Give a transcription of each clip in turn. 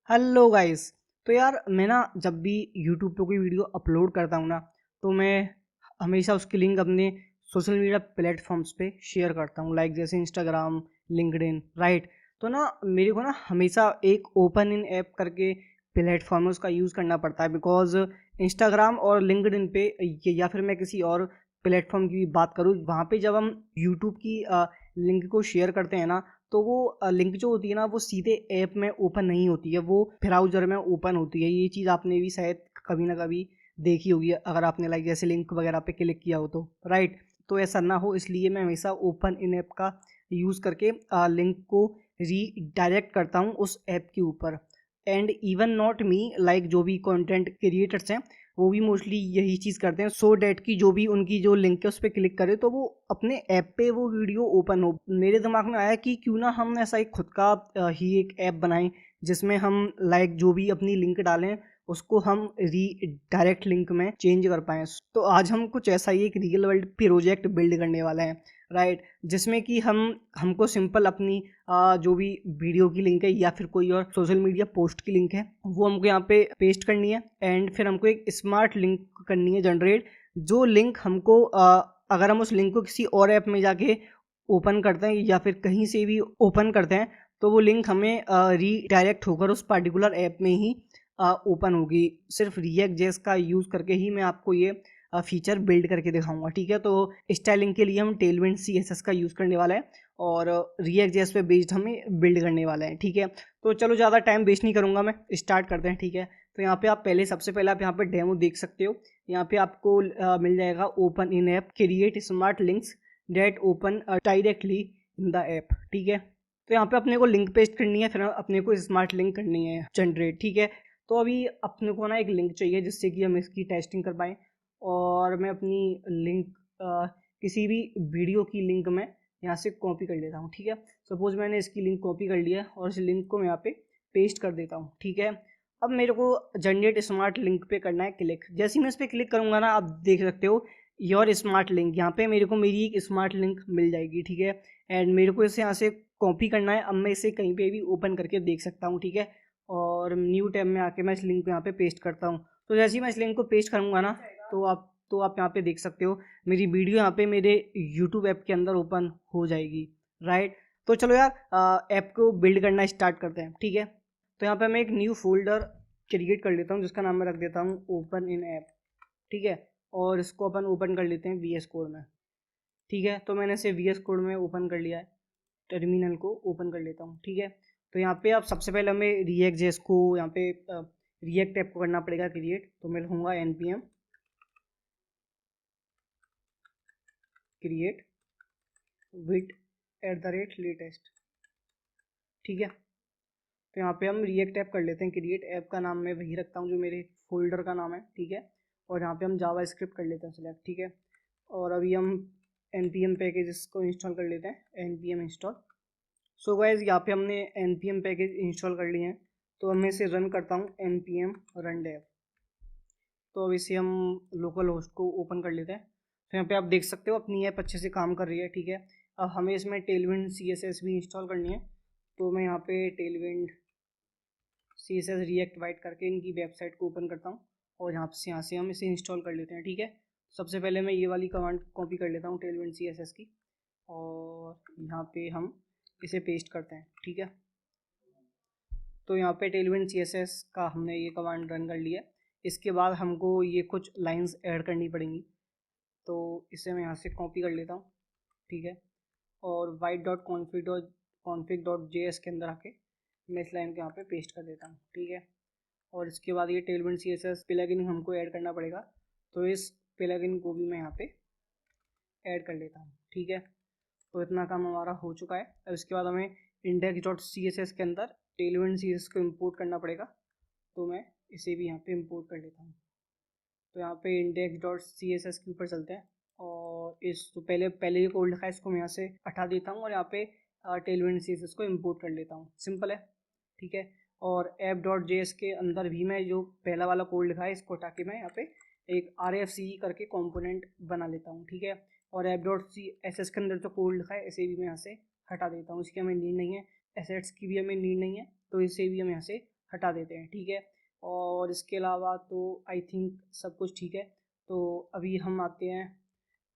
Hello guys. तो यार मैं ना जब भी यूट्यूब पे कोई वीडियो अपलोड करता हूँ ना, तो मैं हमेशा उसकी लिंक अपने सोशल मीडिया प्लेटफॉर्म्स पे शेयर करता हूँ, लाइक जैसे इंस्टाग्राम, लिंक्डइन, राइट। तो ना मेरे को ना हमेशा एक ओपन इन ऐप करके प्लेटफॉर्म है उसका यूज़ करना पड़ता है, बिकॉज इंस्टाग्राम और लिंक्डइन पे या फिर मैं किसी और प्लेटफॉर्म की भी बात करूँ, वहाँ पे जब हम यूट्यूब की लिंक को शेयर करते हैं ना, तो वो लिंक जो होती है ना वो सीधे ऐप में ओपन नहीं होती है, वो ब्राउज़र में ओपन होती है। ये चीज़ आपने भी शायद कभी ना कभी देखी होगी, अगर आपने लाइक जैसे लिंक वगैरह पे क्लिक किया हो तो, राइट। तो ऐसा ना हो इसलिए मैं हमेशा ओपन इन ऐप का यूज़ करके लिंक को रीडायरेक्ट करता हूँ उस ऐप के ऊपर। And even not me, like जो भी कंटेंट क्रिएटर्स हैं वो भी मोस्टली यही चीज़ करते हैं, सो डैट कि जो भी उनकी जो लिंक है उस पर क्लिक करे तो वो अपने ऐप पे वो वीडियो ओपन हो। मेरे दिमाग में आया कि क्यों ना हम ऐसा एक खुद का ही एक ऐप बनाएं, जिसमें हम लाइक जो भी अपनी लिंक डालें उसको हम रीडायरेक्ट लिंक में चेंज कर पाएँ। तो आज हम कुछ ऐसा ही एक रियल वर्ल्ड प्रोजेक्ट बिल्ड करने वाले हैं, राइट। जिसमें कि हमको सिंपल अपनी जो भी वीडियो की लिंक है या फिर कोई और सोशल मीडिया पोस्ट की लिंक है वो हमको यहाँ पे पेस्ट करनी है, एंड फिर हमको एक स्मार्ट लिंक करनी है जनरेट। जो लिंक हमको अगर हम उस लिंक को किसी और ऐप में जाके ओपन करते हैं या फिर कहीं से भी ओपन करते हैं, तो वो लिंक हमें रीडायरेक्ट होकर उस पर्टिकुलर ऐप में ही ओपन होगी। सिर्फ रिएक्ट जेएस का यूज़ करके ही मैं आपको ये फीचर बिल्ड करके दिखाऊंगा, ठीक है। तो स्टाइलिंग के लिए हम टेलविंड सीएसएस का यूज़ करने वाला है और रिएक्ट जेएस पे बेस्ड हमें बिल्ड करने वाला है, ठीक है। तो चलो ज़्यादा टाइम वेस्ट नहीं करूँगा, मैं स्टार्ट करते हैं, ठीक है। तो यहाँ पे आप सबसे पहले आप यहाँ पे डेमो देख सकते हो। यहाँ पे आपको मिल जाएगा open in app create smart links that open directly in the app, ठीक है। तो यहाँ पे अपने को लिंक पेस्ट करनी है, फिर अपने को स्मार्ट लिंक करनी है जनरेट, ठीक है। तो अभी अपने को ना एक लिंक चाहिए जिससे कि हम इसकी टेस्टिंग कर पाएँ, और मैं अपनी लिंक किसी भी वीडियो की लिंक में यहाँ से कॉपी कर लेता हूँ, ठीक है। सपोज मैंने इसकी लिंक कॉपी कर लिया है और इस लिंक को मैं यहाँ पे पेस्ट कर देता हूँ, ठीक है। अब मेरे को जनरेट स्मार्ट लिंक पे करना है क्लिक। जैसे ही मैं इस पर क्लिक करूँगा ना, आप देख सकते हो योर स्मार्ट लिंक, यहाँ पे मेरे को मेरी एक स्मार्ट लिंक मिल जाएगी, ठीक है। एंड मेरे को इसे यहाँ से कॉपी करना है। अब मैं इसे कहीं पे भी ओपन करके देख सकता हूँ, ठीक है। और न्यू टैब में आके मैं इस लिंक को यहाँ पे पेस्ट करता हूँ। तो जैसे ही मैं इस लिंक को पेस्ट करूँगा ना, तो आप यहाँ पे देख सकते हो मेरी वीडियो यहाँ पे मेरे यूट्यूब ऐप के अंदर ओपन हो जाएगी, राइट। तो चलो यार ऐप को बिल्ड करना स्टार्ट करते हैं, ठीक है। तो यहाँ पे मैं एक न्यू फोल्डर क्रिएट कर लेता हूँ जिसका नाम मैं रख देता हूँ ओपन इन ऐप, ठीक है। और इसको अपन ओपन कर लेते हैं वीएस कोड में, ठीक है। तो मैंने इसे वीएस कोड में ओपन कर लिया है, टर्मिनल को ओपन कर लेता हूँ, ठीक है। तो यहाँ पे आप सबसे पहले हमें रिएक्ट जेएस को यहाँ पे रिएक्ट ऐप को करना पड़ेगा क्रिएट। तो मैं लिखूँगा npm क्रिएट विथ @latest, ठीक है। तो यहाँ पे हम रिएक्ट ऐप कर लेते हैं क्रिएट। ऐप का नाम मैं वही रखता हूँ जो मेरे फोल्डर का नाम है, ठीक है। और यहाँ पे हम जावा स्क्रिप्ट कर लेते हैं सिलेक्ट, ठीक है। और अभी हम npm पैकेज को इंस्टॉल कर लेते हैं, npm इंस्टॉल। सो गाइज यहाँ पे हमने npm पैकेज इंस्टॉल कर लिए हैं, तो मैं इसे रन करता हूँ npm रन dev। तो अब इसे हम लोकल होस्ट को ओपन कर लेते हैं। तो यहाँ पे आप देख सकते हो अपनी ऐप अच्छे से काम कर रही है, ठीक है। अब हमें इसमें टेलविंड CSS भी इंस्टॉल करनी है। तो मैं यहाँ पे टेलविंड CSS रिएक्ट वाइट करके इनकी वेबसाइट को ओपन करता हूँ और यहाँ से हम इसे इंस्टॉल कर लेते हैं, ठीक है। सबसे पहले मैं ये वाली कमांड कॉपी कर लेता हूँ टेलविंड CSS की, और यहाँ पे हम इसे पेस्ट करते हैं, ठीक है। तो यहाँ पे टेलविंड CSS का हमने ये कमांड रन कर लिया है। इसके बाद हमको ये कुछ लाइंस ऐड करनी पड़ेंगी, तो इसे मैं यहाँ से कॉपी कर लेता हूँ, ठीक है। और white.config.js के अंदर आके मैं इस लाइन को यहाँ पे पेस्ट कर देता हूँ, ठीक है। और इसके बाद ये टेलविंड CSS प्लगइन हमको ऐड करना पड़ेगा, तो इस प्लगइन को भी मैं यहाँ पे ऐड कर लेता हूँ, ठीक है। तो इतना काम हमारा हो चुका है। अब इसके बाद हमें index.css के अंदर टेलविंड CSS को इम्पोर्ट करना पड़ेगा, तो मैं इसे भी यहाँ पे इम्पोर्ट कर लेता हूँ। तो यहाँ पे index.css के ऊपर चलते हैं, और इस तो पहले पहले जो कोड लिखा है इसको मैं यहाँ से हटा देता हूँ और यहाँ पे टेलविंड CSS को इम्पोर्ट कर लेता हूँ। सिंपल है, ठीक है। और app.js के अंदर भी मैं जो पहला वाला कोड लिखा है इसको हटा के मैं यहाँ पे एक RFCE करके कंपोनेंट बना लेता हूँ, ठीक है। और app.css के अंदर जो कोड लिखा है इसे भी मैं यहाँ से हटा देता हूँ, इसकी हमें नीड नहीं है। एसेट्स की भी हमें नीड नहीं है, तो इसे भी हम यहाँ से हटा देते हैं, ठीक है। और इसके अलावा तो आई थिंक सब कुछ ठीक है। तो अभी हम आते हैं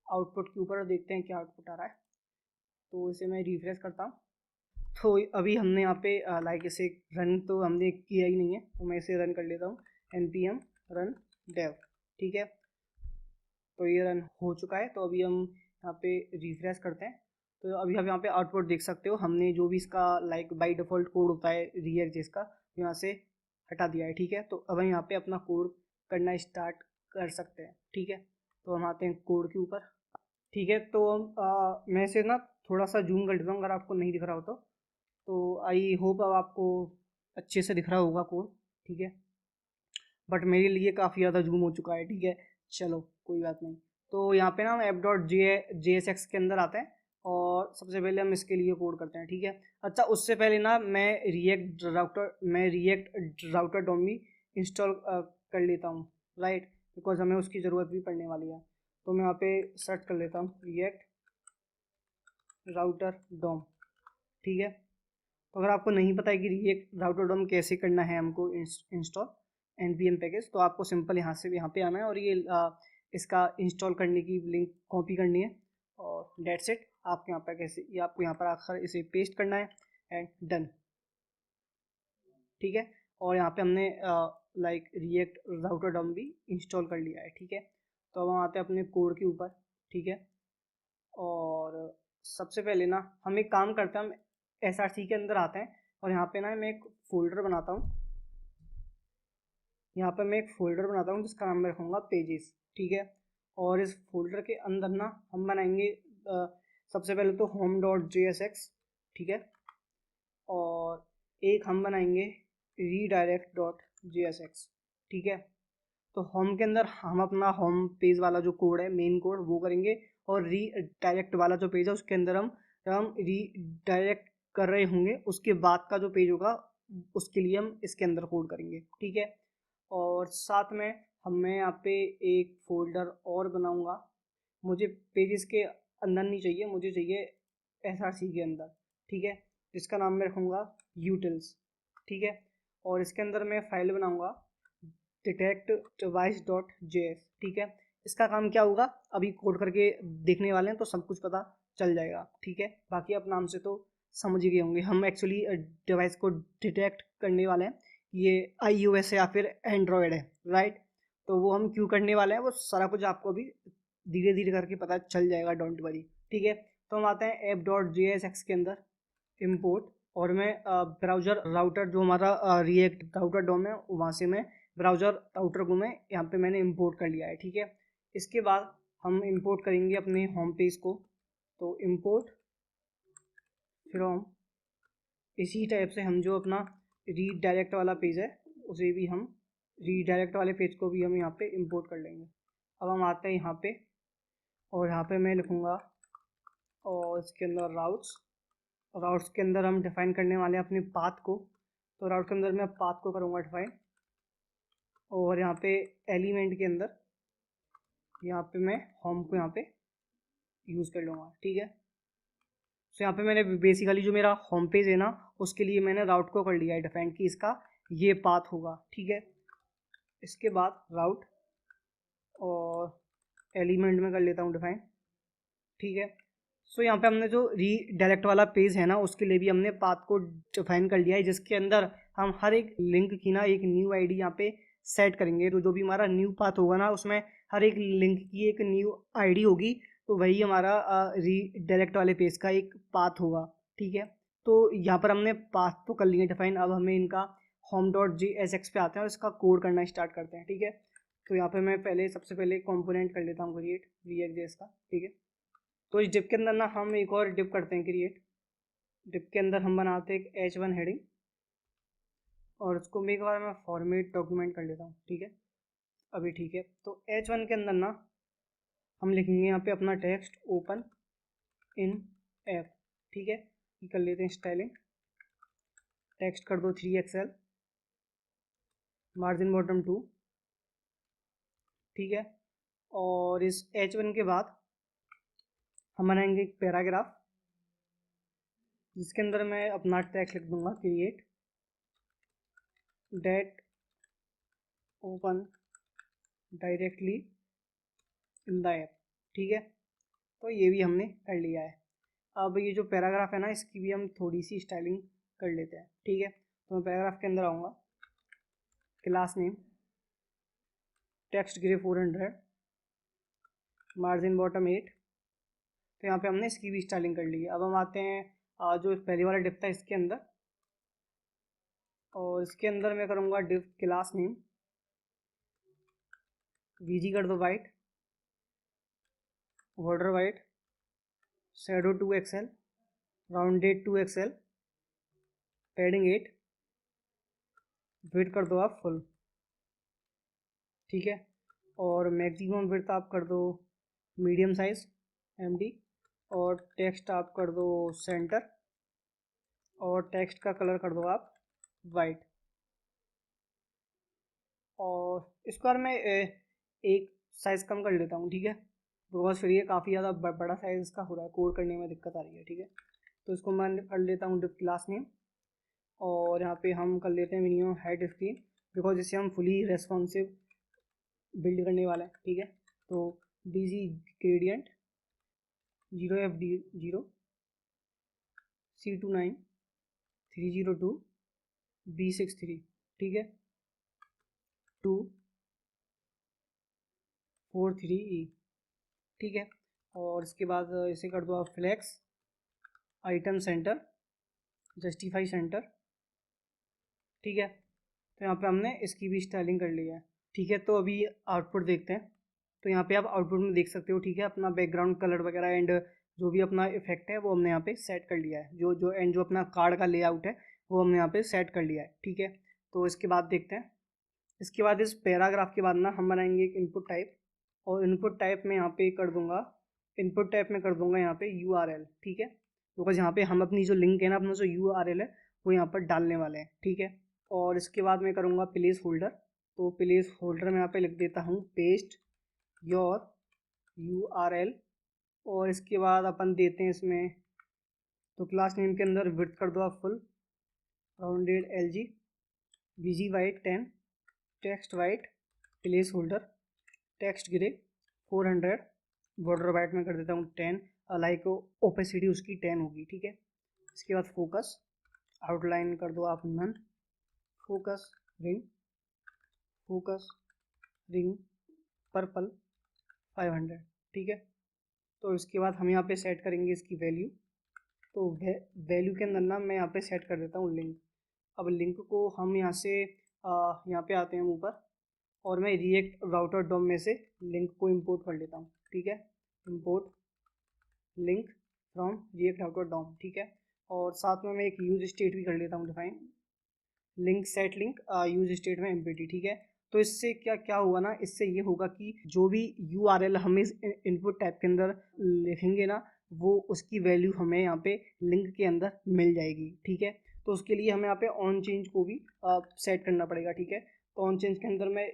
आउटपुट के ऊपर और देखते हैं क्या आउटपुट आ रहा है। तो इसे मैं रिफ्रेश करता हूँ। तो अभी हमने यहाँ पे लाइक इसे रन तो हमने किया ही नहीं है, तो मैं इसे रन कर लेता हूँ npm run dev, ठीक है। तो ये रन हो चुका है। तो अभी हम यहाँ पे रिफ्रेश करते हैं। तो अभी आप यहाँ पे आउटपुट देख सकते हो, हमने जो भी इसका लाइक बाय डिफ़ॉल्ट कोड होता है रिएक्ट जिसका, यहाँ से हटा दिया है, ठीक है। तो अब हम यहाँ पे अपना कोड करना स्टार्ट कर सकते हैं, ठीक है। तो हम आते हैं कोड के ऊपर, ठीक है। तो मैं इसे ना थोड़ा सा जूम कर देता हूँ अगर आपको नहीं दिख रहा हो तो आई होप अब आपको अच्छे से दिख रहा होगा कोड, ठीक है। बट मेरे लिए काफ़ी ज़्यादा जूम हो चुका है, ठीक है। चलो कोई बात नहीं। तो यहाँ पे ना हम app.jsx के अंदर आते हैं और सबसे पहले हम इसके लिए कोड करते हैं, ठीक है। अच्छा, उससे पहले ना मैं रिएक्ट राउटर डोम भी इंस्टॉल कर लेता हूँ, राइट, बिकॉज हमें उसकी ज़रूरत भी पड़ने वाली है। तो मैं यहाँ पे सर्च कर लेता हूँ रिएक्ट राउटर डोम, ठीक है। तो अगर आपको नहीं पता है कि रिएक्ट राउटर डोम कैसे करना है हमको इंस्टॉल npm पैकेज, तो आपको सिंपल यहाँ पे आना है और ये इसका इंस्टॉल करने की लिंक कॉपी करनी है और डेट्स इट। आपको यहाँ पर कैसे ये आपको यहाँ पर आकर इसे पेस्ट करना है एंड डन, ठीक है। और यहाँ पे हमने लाइक रिएक्ट राउटर डोम भी इंस्टॉल कर लिया है, ठीक है। तो अब हम आते हैं अपने कोड के ऊपर, ठीक है। और सबसे पहले ना हम एक काम करते हैं, हम SRC के अंदर आते हैं और यहाँ पे ना मैं एक फ़ोल्डर बनाता हूँ। यहाँ पर मैं एक फ़ोल्डर बनाता हूँ जिसका नाम मैं रखूँगा पेजेस, ठीक है। और इस फोल्डर के अंदर ना हम बनाएंगे सबसे पहले तो home.jsx, ठीक है। और एक हम बनाएंगे redirect.jsx, ठीक है। तो होम के अंदर हम अपना होम पेज वाला जो कोड है मेन कोड वो करेंगे और रीडायरेक्ट वाला जो पेज है उसके अंदर हम रीडायरेक्ट कर रहे होंगे उसके बाद का जो पेज होगा उसके लिए हम इसके अंदर कोड करेंगे, ठीक है। और साथ में मैं यहाँ पे एक फ़ोल्डर और बनाऊँगा। मुझे पेजेस के अंदर नहीं चाहिए, मुझे चाहिए SRC के अंदर, ठीक है। जिसका नाम मैं रखूँगा यूटिल्स, ठीक है। और इसके अंदर मैं फाइल बनाऊँगा detect_device.js, ठीक है। इसका काम क्या होगा अभी कोड करके देखने वाले हैं तो सब कुछ पता चल जाएगा, ठीक है। बाकी आप नाम से तो समझ ही गए होंगे, हम एक्चुअली डिवाइस को डिटेक्ट करने वाले हैं ये iOS है या फिर एंड्रॉयड है, राइट। तो वो हम क्यों करने वाले हैं वो सारा कुछ आपको अभी धीरे धीरे करके पता चल जाएगा, डोंट वरी, ठीक है। तो हम आते हैं app.jsx के अंदर इम्पोर्ट, और मैं ब्राउज़र राउटर जो हमारा रिएक्ट राउटर डोम है वहाँ से मैं ब्राउज़र राउटर को मैं यहाँ पे मैंने इंपोर्ट कर लिया है, ठीक है। इसके बाद हम इंपोर्ट करेंगे अपने होम पेज को। तो इंपोर्ट फ्रॉम, इसी टाइप से हम जो अपना रीडायरेक्ट वाला पेज है उसे भी हम रीडायरेक्ट वाले पेज को भी हम यहाँ पे इंपोर्ट कर लेंगे। अब हम आते हैं यहाँ पे और यहाँ पे मैं लिखूँगा और इसके अंदर राउट्स के अंदर हम डिफ़ाइन करने वाले हैं अपने पाथ को। तो राउट के अंदर मैं पाथ को करूँगा डिफ़ाइन और यहाँ पे एलिमेंट के अंदर यहाँ पे मैं होम को यहाँ पे यूज़ कर लूँगा, ठीक है। तो यहाँ पे मैंने बेसिकली जो मेरा होम पेज है ना उसके लिए मैंने राउट को कर लिया है डिफाइन कि इसका ये पाथ होगा, ठीक है। इसके बाद राउट और एलिमेंट में कर लेता हूँ डिफाइन, ठीक है। सो यहाँ पे हमने जो रीडायरेक्ट वाला पेज है ना उसके लिए भी हमने पाथ को डिफाइन कर लिया है जिसके अंदर हम हर एक लिंक की ना एक न्यू आईडी यहाँ पे सेट करेंगे। तो जो भी हमारा न्यू पाथ होगा ना उसमें हर एक लिंक की एक न्यू आईडी होगी, तो वही हमारा रीडायरेक्ट वाले पेज का एक पाथ होगा, ठीक है। तो यहाँ पर हमने पाथ तो कर लिए डिफाइन, अब हमें इनका home.jsx पे आते हैं और इसका कोड करना स्टार्ट करते हैं, ठीक है। तो यहाँ पे मैं सबसे पहले कंपोनेंट कर लेता हूँ क्रिएट react.js का, ठीक है। तो इस डिप के अंदर ना हम एक और डिप करते हैं क्रिएट। डिप के अंदर हम बनाते हैं एक h1 हेडिंग और उसको एक बार मैं फॉर्मेट डॉक्यूमेंट कर लेता हूँ, ठीक है। अभी ठीक है। तो h1 के अंदर ना हम लिखेंगे यहाँ पे अपना टेक्स्ट ओपन इन ऐप, ठीक है। ये कर लेते हैं स्टाइलिंग, टेक्स्ट कर दो 3XL, मार्जिन बॉटम 2, ठीक है। और इस h1 के बाद हम बनाएंगे एक पैराग्राफ जिसके अंदर मैं अपना टेक्स्ट लिख दूंगा create that open directly in the app. ठीक है, तो ये भी हमने कर लिया है। अब ये जो पैराग्राफ है ना, इसकी भी हम थोड़ी सी स्टाइलिंग कर लेते हैं। ठीक है, तो मैं पैराग्राफ के अंदर आऊँगा, class name, text grey 400, margin bottom 8। तो यहाँ पे हमने इसकी भी स्टाइलिंग कर ली है। अब हम आते हैं जो पहले वाला डिप था इसके अंदर, और इसके अंदर मैं करूँगा डिप क्लास नेम, वीजी कर दो white, border white, shadow 2XL, rounded 2XL, padding 8, width कर दो आप फुल। ठीक है, और मैक्सिमम विड्थ आप कर दो मीडियम साइज MD, और टेक्स्ट आप कर दो सेंटर, और टेक्स्ट का कलर कर दो आप वाइट। और इसको यार मैं एक साइज़ कम कर लेता हूँ। ठीक है, बिकॉज फिर ये काफ़ी ज़्यादा बड़ा साइज़ इसका हो रहा है, कोड करने में दिक्कत आ रही है। ठीक है, तो इसको मैं कर लेता हूँ डिप क्लास नेम, और यहाँ पे हम कर लेते हैं मिनिमम हाइट स्क्रीन, बिकॉज इसे हम फुली रेस्पॉन्सिव बिल्ड करने वाला है। ठीक है, तो BG gradient 0FD0 C29 302 B63। ठीक है, 243E। ठीक है, और इसके बाद इसे कर दो आप flex, item centre, justify centre. ठीक है, तो यहाँ पे हमने इसकी भी स्टाइलिंग कर ली है। ठीक है, तो अभी आउटपुट देखते हैं। तो यहाँ पे आप आउटपुट में देख सकते हो। ठीक है, अपना बैकग्राउंड कलर वगैरह एंड जो भी अपना इफेक्ट है वो हमने यहाँ पे सेट कर लिया है। जो अपना कार्ड का लेआउट है वो हमने यहाँ पे सेट कर लिया है। ठीक है, तो इसके बाद देखते हैं। इसके बाद इस पैराग्राफ के बाद ना हम बनाएंगे एक इनपुट टाइप, और इनपुट टाइप में यहाँ पे कर दूंगा, इनपुट टाइप में कर दूंगा यहाँ पे URL। ठीक है, बिकॉज यहाँ पे हम अपनी जो लिंक है ना, अपना जो URL है वो यहाँ पर डालने वाले हैं। ठीक है, और इसके बाद मैं करूँगा प्लेस होल्डर। तो प्लेस होल्डर में यहाँ पे लिख देता हूँ पेस्ट योर URL, और इसके बाद अपन देते हैं इसमें, तो क्लास नेम के अंदर विड्थ कर दो आप full, rounded LG, BG white 10, text white, place holder, text grey 400, border white में कर देता हूँ 10, लाइक ओपेसिटी उसकी 10 होगी। ठीक है, इसके बाद फोकस, आउटलाइन कर दो आप नन, फोकस रिंग पर्पल 500। ठीक है, तो इसके बाद हम यहाँ पे सेट करेंगे इसकी वैल्यू। तो वैल्यू के अंदर ना मैं यहाँ पे सेट कर देता हूँ लिंक। अब लिंक को हम यहाँ से यहाँ पे आते हैं ऊपर, और मैं रिएक्ट राउटर डॉम में से लिंक को इंपोर्ट कर लेता हूँ। ठीक है, import link from React router DOM. ठीक है, और साथ में मैं एक यूज स्टेट भी कर लेता हूँ define, link set link use state में एम्प्टी। ठीक है, तो इससे क्या क्या होगा ना, इससे ये होगा कि जो भी URL हम इस इनपुट टाइप के अंदर लिखेंगे ना, वो उसकी वैल्यू हमें यहाँ पे लिंक के अंदर मिल जाएगी। ठीक है, तो उसके लिए हमें यहाँ पे ऑन चेंज को भी सेट करना पड़ेगा। ठीक है, तो ऑन चेंज के अंदर मैं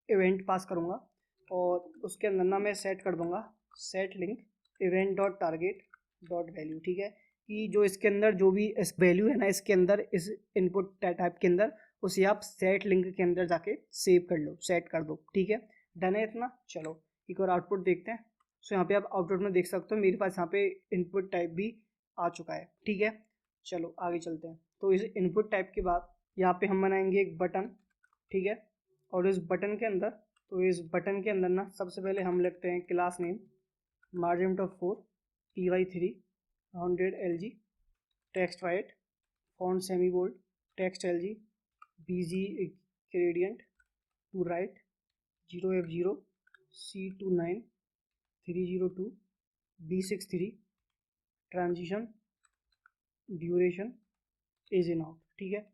इवेंट पास करूँगा, और उसके अंदर ना मैं सेट कर दूंगा set link event dot target dot value. ठीक है, कि जो इसके अंदर जो भी इस वैल्यू है ना, इसके अंदर इस इनपुट टाइप के अंदर, उसे आप सेट लिंक के अंदर जाके सेव कर लो, सेट कर दो। ठीक है, डन है इतना। चलो एक और आउटपुट देखते हैं। सो यहाँ पे आप आउटपुट में देख सकते हो मेरे पास यहाँ पे इनपुट टाइप भी आ चुका है। ठीक है, चलो आगे चलते हैं। तो इस इनपुट टाइप के बाद यहाँ पे हम बनाएंगे एक बटन। ठीक है, और इस बटन के अंदर, तो इस बटन के अंदर ना सबसे पहले हम लिखते हैं class name, margin of 4, PY3, rounded LG, text white, font semi bold, text LG, BG gradient to right 0F0 C29 302 B63, transition duration ease in out. ठीक है,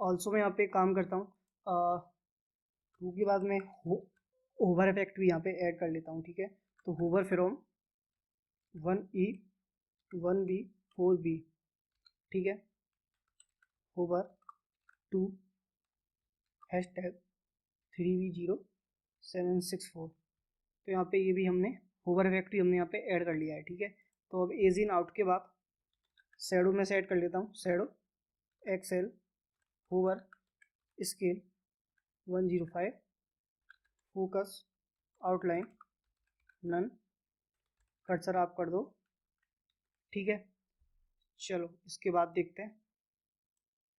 ऑल्सो मैं यहाँ पे काम करता हूँ, टू के बाद मैं होवर इफेक्ट भी यहाँ पे ऐड कर लेता हूँ। ठीक है, तो hover from 1E 1B 4B। ठीक है, होवर टू हैशटैग 3V0764। तो यहाँ पे ये भी हमने होवर इफेक्ट भी हमने यहाँ पे ऐड कर लिया है। ठीक है, तो अब एज इन आउट के बाद शैडो में सेट कर लेता हूँ, shadow XL hover scale 105, focus outline none, cursor आप कर दो। ठीक है, चलो इसके बाद देखते हैं।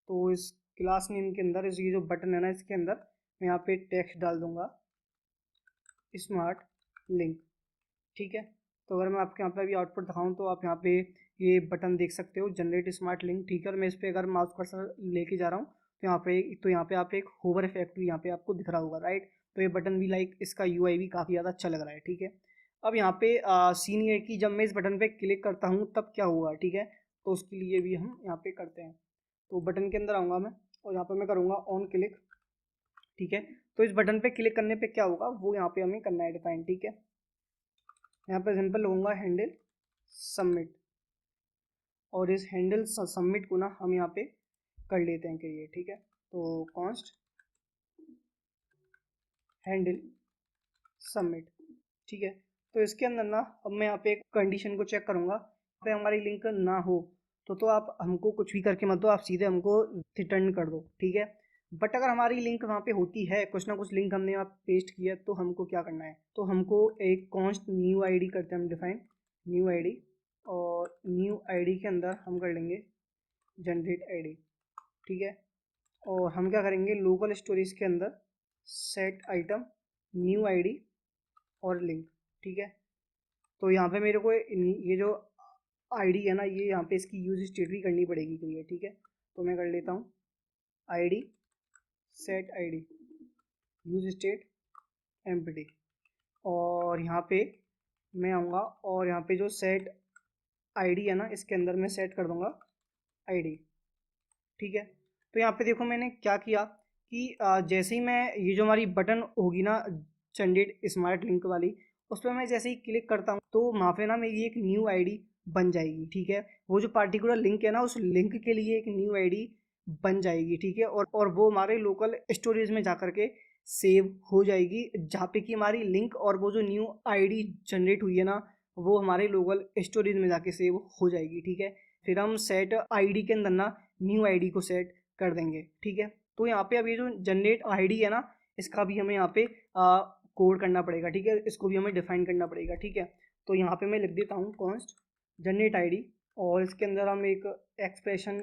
तो इस क्लास नेम के अंदर इस ये जो बटन है ना, इसके अंदर मैं यहाँ पे टेक्स्ट डाल दूंगा स्मार्ट लिंक। ठीक है, तो अगर मैं आपके यहाँ पे अभी आउटपुट दिखाऊं तो आप यहाँ पे ये बटन देख सकते हो, जनरेट स्मार्ट लिंक। ठीक है, और मैं इस पर अगर माउस कर्सर लेके जा रहा हूँ तो यहाँ पे आप एक होवर इफेक्ट भी यहाँ पे आपको दिख रहा होगा, राइट। तो ये बटन भी लाइक इसका यूआई भी काफ़ी ज़्यादा अच्छा लग रहा है। ठीक है, अब यहाँ पे सीन ये है कि जब मैं इस बटन पे क्लिक करता हूँ तब क्या होगा। ठीक है, तो उसके लिए भी हम यहाँ पे करते हैं। तो बटन के अंदर आऊँगा मैं और यहाँ पर मैं करूँगा ऑन क्लिक। ठीक है, तो इस बटन पे क्लिक करने पे क्या होगा वो यहाँ पे हमें करना है डिफाइन। ठीक है, यहाँ पे सिंपल होगा हैंडल सबमिट, और इस हैंडल सबमिट को ना हम यहाँ पे कर लेते हैं क्रिएट। ठीक है, तो कॉन्स्ट हैंडल सबमिट। ठीक है, तो इसके अंदर ना अब मैं यहाँ पे एक कंडीशन को चेक करूँगा, पे हमारी लिंक ना हो तो आप हमको कुछ भी करके मत दो, आप सीधे हमको रिटर्न कर दो। ठीक है, बट अगर हमारी लिंक वहाँ पे होती है, कुछ ना कुछ लिंक हमने वहाँ पेस्ट किया, तो हमको क्या करना है, तो हमको एक कॉन्स्ट न्यू आईडी करते हैं हम डिफाइन, न्यू आईडी, और न्यू आईडी के अंदर हम कर लेंगे जनरेट आईडी। ठीक है, और हम क्या करेंगे, लोकल स्टोरेज के अंदर सेट आइटम न्यू आईडी और लिंक। ठीक है, तो यहाँ पे मेरे को ये जो आईडी है ना, ये यहाँ पे इसकी यूज स्टेट भी करनी पड़ेगी क्लियर। ठीक है, तो मैं कर लेता हूँ ID set ID use state empty, और यहाँ पे मैं आऊँगा और यहाँ पे जो सेट आईडी है ना, इसके अंदर मैं सेट कर दूँगा आईडी। ठीक है, तो यहाँ पे देखो मैंने क्या किया कि जैसे ही मैं ये जो हमारी बटन होगी ना जनरेट स्मार्ट लिंक वाली, उस पर मैं जैसे ही क्लिक करता हूँ तो वहाँ पे ना मेरी एक न्यू आईडी बन जाएगी। ठीक है, वो जो पार्टिकुलर लिंक है ना, उस लिंक के लिए एक न्यू आईडी बन जाएगी। ठीक है, और वो हमारे लोकल स्टोरेज में जा करके सेव हो जाएगी, जहाँ पे कि हमारी लिंक और वो जो न्यू आईडी जनरेट हुई है ना, वो हमारे लोकल स्टोरेज में जाके सेव हो जाएगी। ठीक है, फिर हम सेट आईडी के अंदर ना न्यू आईडी को सेट कर देंगे। ठीक है, तो यहाँ पे अब ये जो जनरेट आईडी है ना, इसका भी हमें यहाँ पे कोड करना पड़ेगा। ठीक है, इसको भी हमें डिफाइन करना पड़ेगा। ठीक है, तो यहाँ पे मैं लिख देता हूँ कॉन्स्ट जनरेट आईडी, और इसके अंदर हम एक एक्सप्रेशन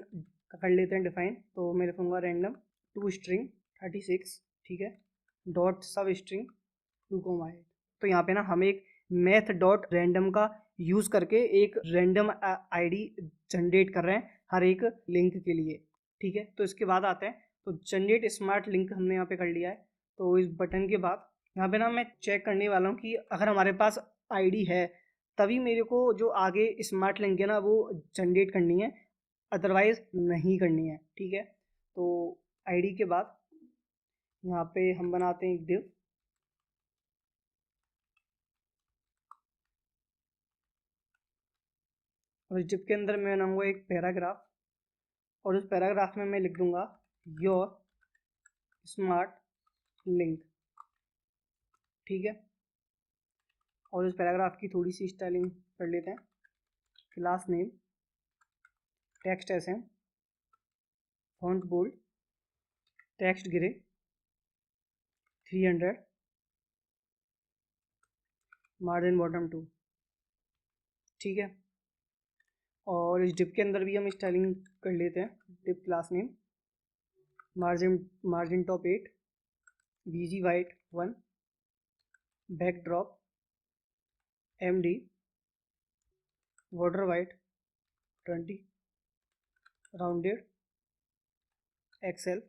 कर लेते हैं डिफाइन। तो मैं लिखूँगा रैंडम टू स्ट्रिंग 36। ठीक है, डॉट सब स्ट्रिंग 2,8। तो यहाँ पे ना हम एक मैथ डॉट रैंडम का यूज़ करके एक रैंडम आईडी जनरेट कर रहे हैं हर एक लिंक के लिए। ठीक है, तो इसके बाद आते हैं, तो जनरेट स्मार्ट लिंक हमने यहाँ पे कर लिया है। तो इस बटन के बाद यहाँ पे ना मैं चेक करने वाला हूँ कि अगर हमारे पास आईडी है तभी मेरे को जो आगे स्मार्ट लिंक है ना वो जनरेट करनी है, अदरवाइज नहीं करनी है। ठीक है, तो आईडी के बाद यहाँ पे हम बनाते हैं एक डिव, और इस डिव के अंदर मैं बनाऊंगा एक पैराग्राफ, और उस पैराग्राफ में मैं लिख दूंगा योर स्मार्ट लिंक। ठीक है, और इस पैराग्राफ की थोड़ी सी स्टाइलिंग कर लेते हैं, class name text SM, font bold, text grey 300, margin bottom 2। ठीक है, और इस डिप के अंदर भी हम स्टाइलिंग कर लेते हैं, div class name margin top 8, BG white 1, backdrop MD border white 20, rounded XL,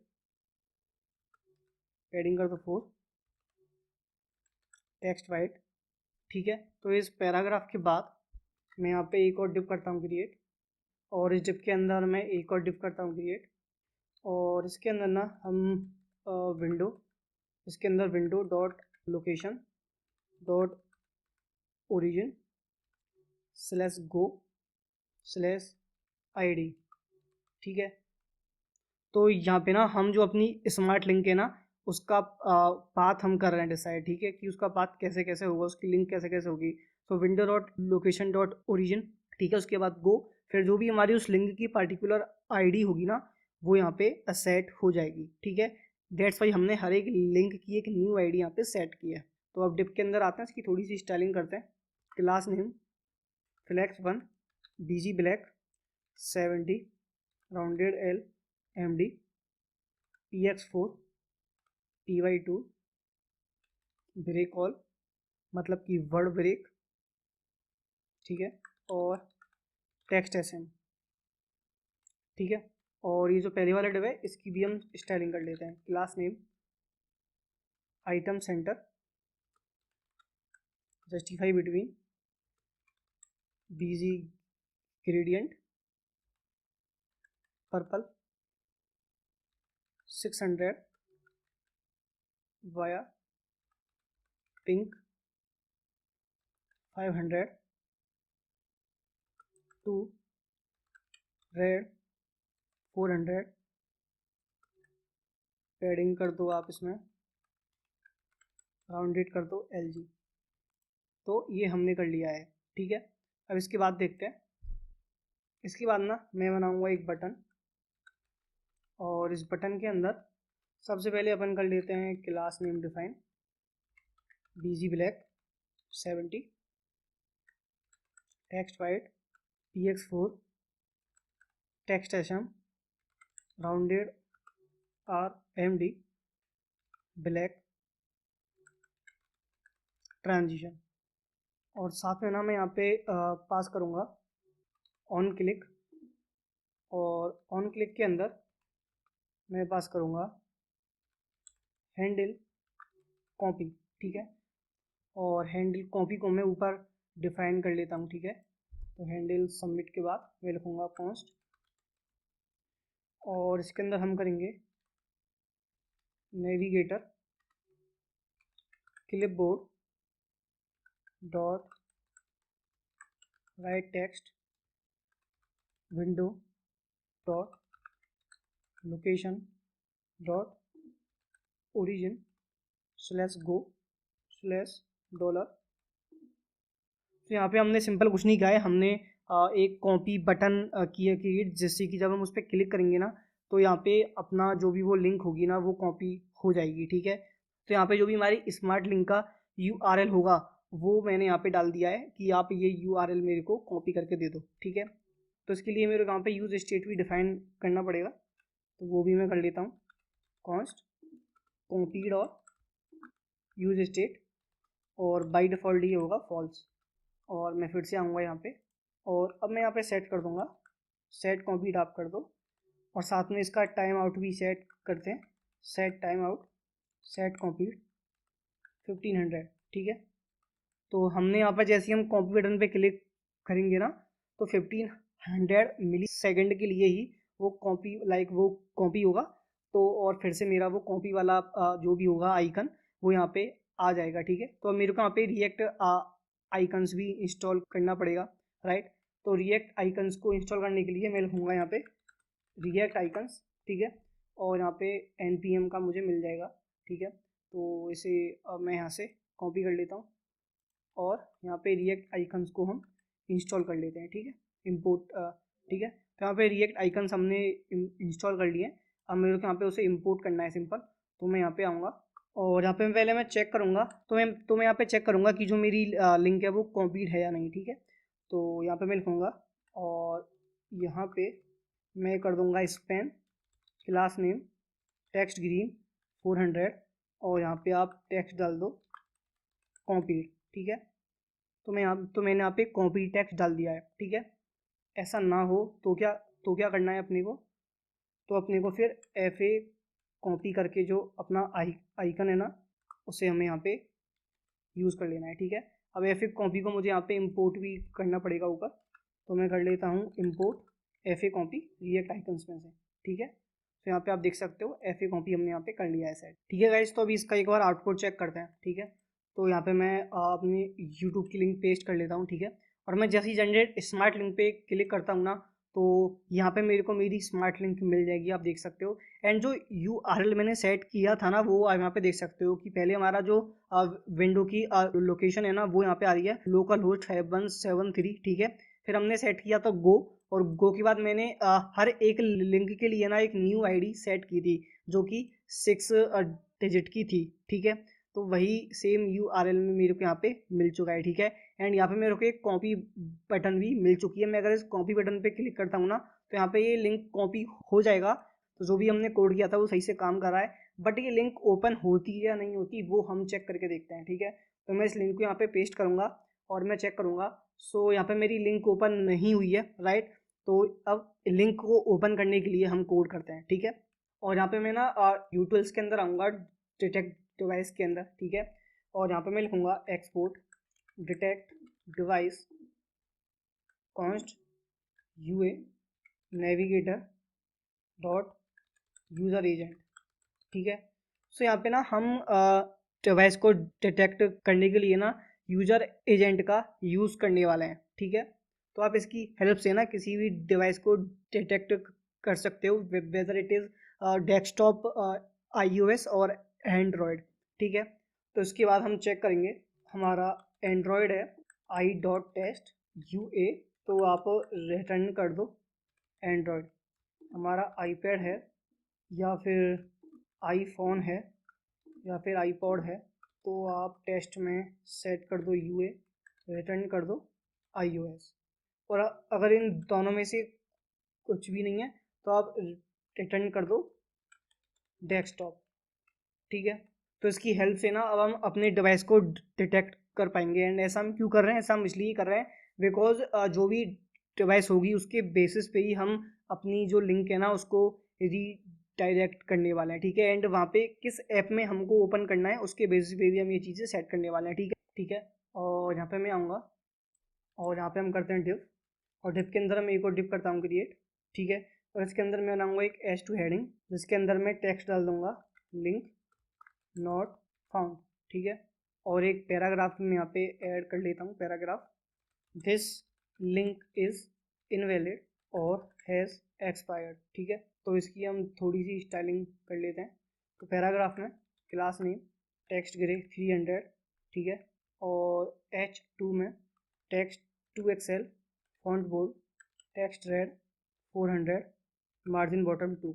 padding कर दो 4, टेक्स्ट वाइट। ठीक है, तो इस पैराग्राफ के बाद मैं यहाँ पे एक और डिप करता हूँ क्रिएट, और इस डिप के अंदर मैं एक और डिप करता हूँ क्रिएट, और इसके अंदर ना हम विंडो, इसके अंदर window dot location dot origin slash go slash ID। ठीक है, तो यहाँ पे ना हम जो अपनी स्मार्ट लिंक है ना उसका पाथ हम कर रहे हैं डिसाइड। ठीक है, कि उसका पाथ कैसे कैसे होगा, उसकी लिंक कैसे कैसे होगी। तो window dot location dot origin, ठीक है, उसके बाद गो, फिर जो भी हमारी उस लिंक की पार्टिकुलर ID होगी ना वो यहाँ पे सेट हो जाएगी, ठीक है। डेट्स वाई हमने हर एक लिंक की एक न्यू आईडी यहाँ पे सेट की है। तो अब डिप के अंदर आते हैं, इसकी थोड़ी सी स्टाइलिंग करते हैं। Class name flex1 BG black 70 rounded L MD PX4 PY2 break all मतलब कि वर्ड ब्रेक, ठीक है, और टेक्स्ट एसएम, ठीक है। और ये जो पहले वाला डिव है इसकी भी हम स्टाइलिंग कर लेते हैं। Class name item centre justify between BG gradient purple 600 via pink 500 to red 400, padding कर दो आप इसमें, राउंडेड कर दो LG। तो ये हमने कर लिया है, ठीक है। अब इसके बाद देखते हैं, इसके बाद ना मैं बनाऊंगा एक बटन, और इस बटन के अंदर सबसे पहले अपन कर लेते हैं class name define BG black 70 text white PX4 text SM rounded RMD black transition. और साथ में ना मैं यहाँ पे पास करूँगा ऑन क्लिक, और ऑन क्लिक के अंदर मैं पास करूँगा हैंडल कॉपी, ठीक है। और हैंडल कॉपी को मैं ऊपर डिफाइन कर लेता हूँ, ठीक है। तो हैंडल सबमिट के बाद मैं लिखूँगा कॉन्स्ट, और इसके अंदर हम करेंगे navigator clipboard dot right text window dot location dot origin /go $। तो यहाँ पे हमने सिंपल कुछ नहीं किया है, हमने एक कॉपी बटन की है क्रिएट, जिससे कि जब हम उस पर क्लिक करेंगे ना तो यहाँ पे अपना जो भी वो लिंक होगी ना वो कॉपी हो जाएगी, ठीक है। तो यहाँ पे जो भी हमारी स्मार्ट लिंक का URL होगा वो मैंने यहाँ पे डाल दिया है कि आप ये URL मेरे को कॉपी करके दे दो, ठीक है। तो इसके लिए मेरे को यहाँ पे यूज स्टेट भी डिफाइन करना पड़ेगा, तो वो भी मैं कर लेता हूँ कॉन्स्ट कॉपीड और यूज स्टेट, और बाई डिफ़ॉल्ट ये होगा फॉल्स। और मैं फिर से आऊँगा यहाँ पे, और अब मैं यहाँ पे सेट कर दूँगा सेट कॉपीड आप कर दो, और साथ में इसका टाइम आउट भी सेट करते हैं, set time out set copied 1500, ठीक है। तो हमने यहाँ पर जैसे ही हम कॉपी बटन पे क्लिक करेंगे ना तो 1500 मिली सेकेंड के लिए ही वो कॉपी वो कॉपी होगा। तो और फिर से मेरा वो कॉपी वाला जो भी होगा आइकन वो यहाँ पे आ जाएगा, ठीक है। तो मेरे को यहाँ पे रिएक्ट आइकन्स भी इंस्टॉल करना पड़ेगा, राइट। तो रिएक्ट आइकन्स को इंस्टॉल करने के लिए मैं लिखूँगा यहाँ पे रिएक्ट आइकन्स, ठीक है। और यहाँ पे npm का मुझे मिल जाएगा, ठीक है। तो इसे मैं यहाँ से कॉपी कर लेता हूँ, और यहाँ पे रिएक्ट आइकन्स को हम इंस्टॉल कर लेते हैं, ठीक है। इम्पोर्ट, ठीक है। तो यहाँ पे रिएक्ट आइकन्स हमने इंस्टॉल कर लिए। अब मेरे को यहाँ पे उसे इम्पोर्ट करना है सिंपल। तो मैं यहाँ पे आऊँगा, और यहाँ पे पहले मैं चेक करूँगा, तो मैं यहाँ पे चेक करूँगा कि जो मेरी लिंक है वो कॉपीड है या नहीं, ठीक है। तो यहाँ पे मैं लिखूँगा, और यहाँ पे मैं कर दूँगा span class name text green 400, और यहाँ पे आप टेक्स्ट डाल दो कॉपीड, ठीक है। तो मैंने यहाँ पे कॉपी टेक्स्ट डाल दिया है, ठीक है। ऐसा ना हो तो क्या करना है अपने को, तो अपने को फिर FA कॉपी करके जो अपना आइकन है ना उसे हमें यहाँ पे यूज़ कर लेना है, ठीक है। अब FA कॉपी को मुझे यहाँ पे इंपोर्ट भी करना पड़ेगा ऊपर, तो मैं कर लेता हूँ import FA copy react icons में से, ठीक है। तो यहाँ पे आप देख सकते हो FA कॉपी हमने यहाँ पे कर लिया है सेट, ठीक है गाइस। तो अभी इसका एक बार आउटपुट चेक करते हैं, ठीक है। तो यहाँ पे मैं अपनी यूट्यूब की लिंक पेस्ट कर लेता हूँ, ठीक है। और मैं जैसे ही जनरेट स्मार्ट लिंक पे क्लिक करता हूँ ना तो यहाँ पे मेरे को मेरी स्मार्ट लिंक मिल जाएगी, आप देख सकते हो। एंड जो URL मैंने सेट किया था ना वो आप यहाँ पे देख सकते हो कि पहले हमारा जो विंडो की लोकेशन है ना वो यहाँ पे आ रही है लोकल होस्ट 5173, ठीक है। फिर हमने सेट किया था गो, और गो के बाद मैंने हर एक लिंक के लिए ना एक न्यू आईडी सेट की थी जो कि 6 डिजिट की थी, ठीक है। तो वही सेम यूआरएल में मेरे को यहाँ पे मिल चुका है, ठीक है। एंड यहाँ पे मेरे को एक कॉपी बटन भी मिल चुकी है। मैं अगर इस कॉपी बटन पे क्लिक करता हूँ ना तो यहाँ पे ये लिंक कॉपी हो जाएगा। तो जो भी हमने कोड किया था वो सही से काम कर रहा है, बट ये लिंक ओपन होती है या नहीं होती वो हम चेक करके देखते हैं, ठीक है। तो मैं इस लिंक को यहाँ पे पेस्ट करूँगा और मैं चेक करूँगा। सो यहाँ पे मेरी लिंक ओपन नहीं हुई है, राइट। तो अब लिंक को ओपन करने के लिए हम कोड करते हैं, ठीक है। और यहाँ पे मैं ना यूटिल्स के अंदर आऊँगा, डिटेक्ट डिवाइस के अंदर, ठीक है। और यहाँ पे मैं लिखूँगा export detect device const UA navigator dot user agent, ठीक है। सो यहाँ पे ना हम डिवाइस को डिटेक्ट करने के लिए ना यूज़र एजेंट का यूज़ करने वाले हैं, ठीक है। तो आप इसकी हेल्प से ना किसी भी डिवाइस को डिटेक्ट कर सकते हो, whether it is desktop, iOS और एंड्रॉयड, ठीक है। तो इसके बाद हम चेक करेंगे, हमारा एंड्रॉयड है i.test UA, तो आप रिटर्न कर दो एंड्रॉयड। हमारा आईपैड है या फिर आईफोन है या फिर आईपॉड है, तो आप टेस्ट में सेट कर दो UA, रिटर्न कर दो iOS। और अगर इन दोनों में से कुछ भी नहीं है तो आप रिटर्न कर दो डेस्कटॉप, ठीक है। तो इसकी हेल्प से ना अब हम अपने डिवाइस को डिटेक्ट कर पाएंगे। एंड ऐसा हम क्यों कर रहे हैं, ऐसा हम इसलिए कर रहे हैं बिकॉज जो भी डिवाइस होगी उसके बेसिस पे ही हम अपनी जो लिंक है ना उसको रीडायरेक्ट करने वाले हैं, ठीक है। एंड वहाँ पे किस ऐप में हमको ओपन करना है उसके बेसिस पे भी हम ये चीज़ें सेट करने वाले हैं, ठीक है, ठीक है। और यहाँ पे मैं आऊँगा और यहाँ पे हम करते हैं डिव, और डिव के अंदर मैं एक और डिव करता हूँ क्रिएट, ठीक है। और इसके अंदर मैं बनाऊँगा एक h2 हेडिंग जिसके अंदर मैं टेक्स्ट डाल दूँगा लिंक नॉट फाउंड, ठीक है। और एक पैराग्राफ में यहाँ पे ऐड कर लेता हूँ paragraph, this link is invalid और हैज़ एक्सपायर्ड, ठीक है। तो इसकी हम थोड़ी सी स्टाइलिंग कर लेते हैं। तो पैराग्राफ में क्लास नेम टेक्स्ट ग्रे 300, ठीक है। और H2 में text 2XL font bold text red 400 margin bottom 2,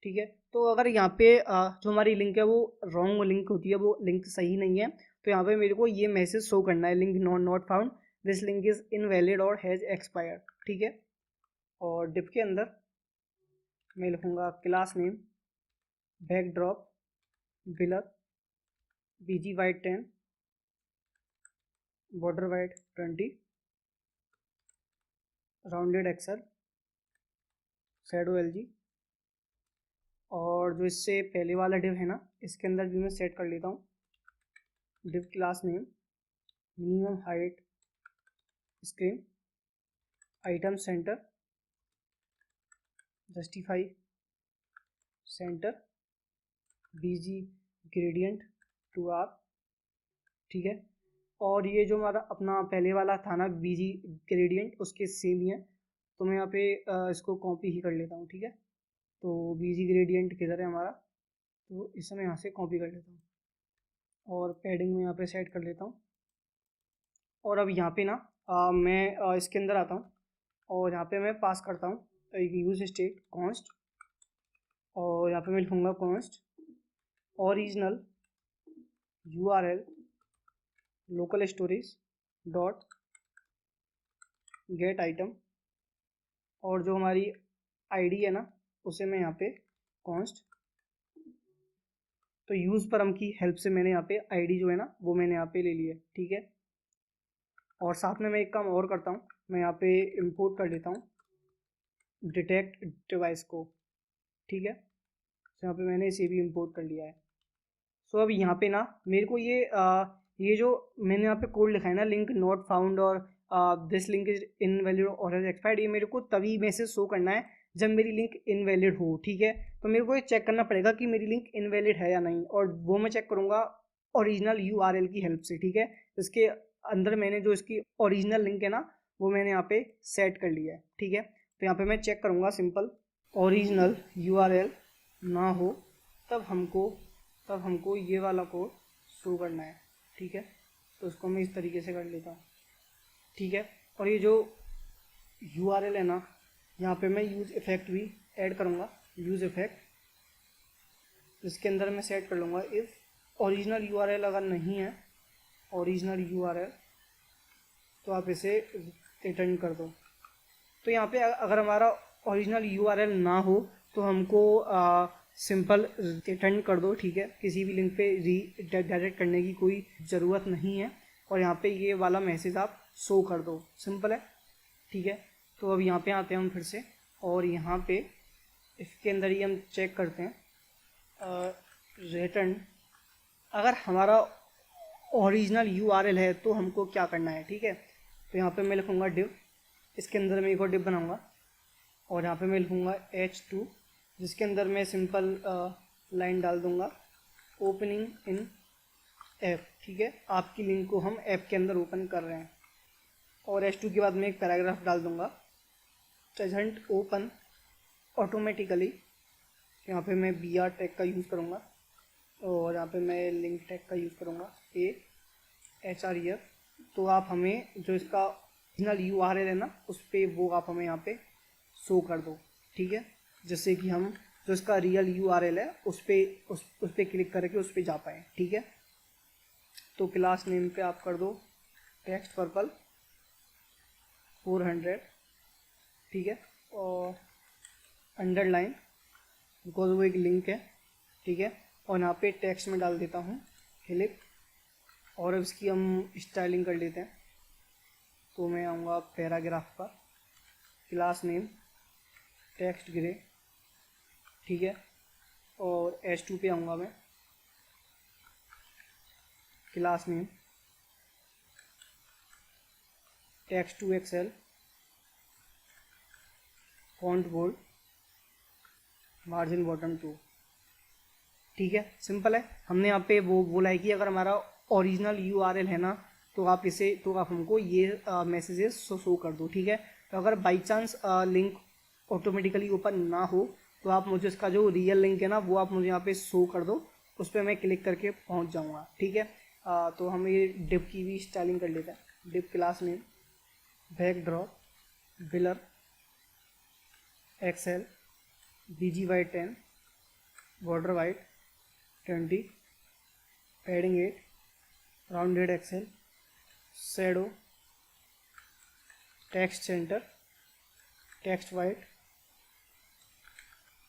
ठीक है। तो अगर यहाँ पे जो हमारी लिंक है वो रॉन्ग लिंक होती है, वो लिंक सही नहीं है, तो यहाँ पे मेरे को ये मैसेज शो करना है, link not found, this link is invalid और हैज़ एक्सपायर्ड, ठीक है। और डिप के अंदर मैं लिखूँगा class name backdrop blur BG white 10 border white 20 rounded XL shadow LG। और जो इससे पहले वाला डिव है ना इसके अंदर भी मैं सेट कर लेता हूँ div class name minimum height screen item centre justify centre BG gradient to R, ठीक है। और ये जो हमारा अपना पहले वाला था ना BG ग्रेडियंट उसके सेम ही है, तो मैं यहाँ पे इसको कॉपी ही कर लेता हूँ, ठीक है। तो BG ग्रेडियंट किधर है हमारा, तो इसे मैं यहाँ से कॉपी कर लेता हूँ और पैडिंग में यहाँ पे सेट कर लेता हूँ। और अब यहाँ पे ना मैं इसके अंदर आता हूँ और यहाँ पे मैं पास करता हूँ एक यूज स्टेट कॉन्स्ट, और यहाँ पे मैं लिखूँगा const original URL local storage dot gate item, और जो हमारी आईडी है ना उसे मैं यहाँ पे कॉन्स्ट, तो यूज़ परम की हेल्प से मैंने यहाँ पे आईडी जो है ना वो मैंने यहाँ पे ले लिया है, ठीक है। और साथ में मैं एक काम और करता हूँ, मैं यहाँ पे इंपोर्ट कर लेता हूँ डिटेक्ट डिवाइस को, ठीक है। तो यहाँ पे मैंने इसे भी इंपोर्ट कर लिया है। सो अब यहाँ पे ना मेरे को ये जो मैंने यहाँ पे कोड लिखा है ना लिंक नॉट फाउंड और दिस लिंक इज इनवैलिड और हैज एक्सपायर्ड, ये मेरे को तभी मैसेज शो करना है जब मेरी लिंक इनवैलिड हो, ठीक है। तो मेरे को ये चेक करना पड़ेगा कि मेरी लिंक इनवैलिड है या नहीं, और वो मैं चेक करूँगा ओरिजिनल URL की हेल्प से, ठीक है। इसके अंदर मैंने जो इसकी ओरिजिनल लिंक है ना वो मैंने यहाँ पे सेट कर लिया है, ठीक है। तो यहाँ पे मैं चेक करूँगा सिंपल ओरिजिनल URL ना हो तब हमको ये वाला कोड शो करना है, ठीक है। तो उसको मैं इस तरीके से कर लेता हूँ, ठीक है। और ये जो URL है ना यहाँ पे मैं यूज़ इफेक्ट भी ऐड करूँगा, यूज़ इफेक्ट, इसके अंदर मैं सेट कर लूँगा इफ़ ओरिजिनल यूआरएल अगर नहीं है, ओरिजिनल यूआरएल, तो आप इसे रिटर्न कर दो। तो यहाँ पे अगर हमारा ओरिजिनल यूआरएल ना हो तो हमको सिंपल रिटर्न कर दो, ठीक है, किसी भी लिंक पे डायरेक्ट करने की कोई ज़रूरत नहीं है, और यहाँ पे ये वाला मैसेज आप शो कर दो, सिंपल है, ठीक है। तो अब यहाँ पे आते हैं हम फिर से, और यहाँ पे इसके अंदर ही हम चेक करते हैं रिटर्न, अगर हमारा ओरिजिनल यूआरएल है तो हमको क्या करना है, ठीक है। तो यहाँ पे मैं लिखूँगा डिव, इसके अंदर मैं एक और डिव बनाऊँगा, और यहाँ पे मैं लिखूँगा H2, जिसके अंदर मैं सिंपल लाइन डाल दूँगा ओपनिंग इन ऐप, ठीक है, आपकी लिंक को हम ऐप के अंदर ओपन कर रहे हैं। और H2 के बाद मैं एक पैराग्राफ डाल दूँगा, डजंट ओपन ऑटोमेटिकली, यहाँ पे मैं BR टैग का यूज़ करूँगा, और यहाँ पे मैं लिंक टैग का यूज़ करूँगा AHREF। तो आप हमें जो इसका ओरिजिनल यूआरएल है ना, उस पर वो आप हमें यहाँ पे शो कर दो, ठीक है, जैसे कि हम जो इसका रियल यूआरएल है उस पर क्लिक करके उस पर जा पाएँ, ठीक है। तो क्लास नेम पे आप कर दो टेक्स्ट पर्पल 400, ठीक है, और अंडरलाइन, बिकॉज वो एक लिंक है, ठीक है, और यहाँ पे टेक्स्ट में डाल देता हूँ क्लिक, और अब इसकी हम स्टाइलिंग कर लेते हैं। तो मैं आऊँगा पैराग्राफ पर, क्लास नेम टेक्स्ट ग्रे, ठीक है, और H2 पे आऊँगा मैं, class name text two XL, font bold, margin bottom 2, ठीक है, सिंपल है। हमने यहाँ पे वो बोला है कि अगर हमारा ओरिजिनल यूआरएल है ना, तो आप हमको ये मैसेजेस शो कर दो, ठीक है। तो अगर by chance link automatically open ना हो तो आप मुझे इसका जो रियल लिंक है ना वो आप मुझे यहाँ पे शो कर दो, उस पर मैं क्लिक करके पहुँच जाऊँगा, ठीक है। तो हम ये डिव की भी स्टाइलिंग कर लेते हैं। Div class name backdrop blur XL BG white 10, border white 20, padding 8, rounded XL, shadow, text center, text white,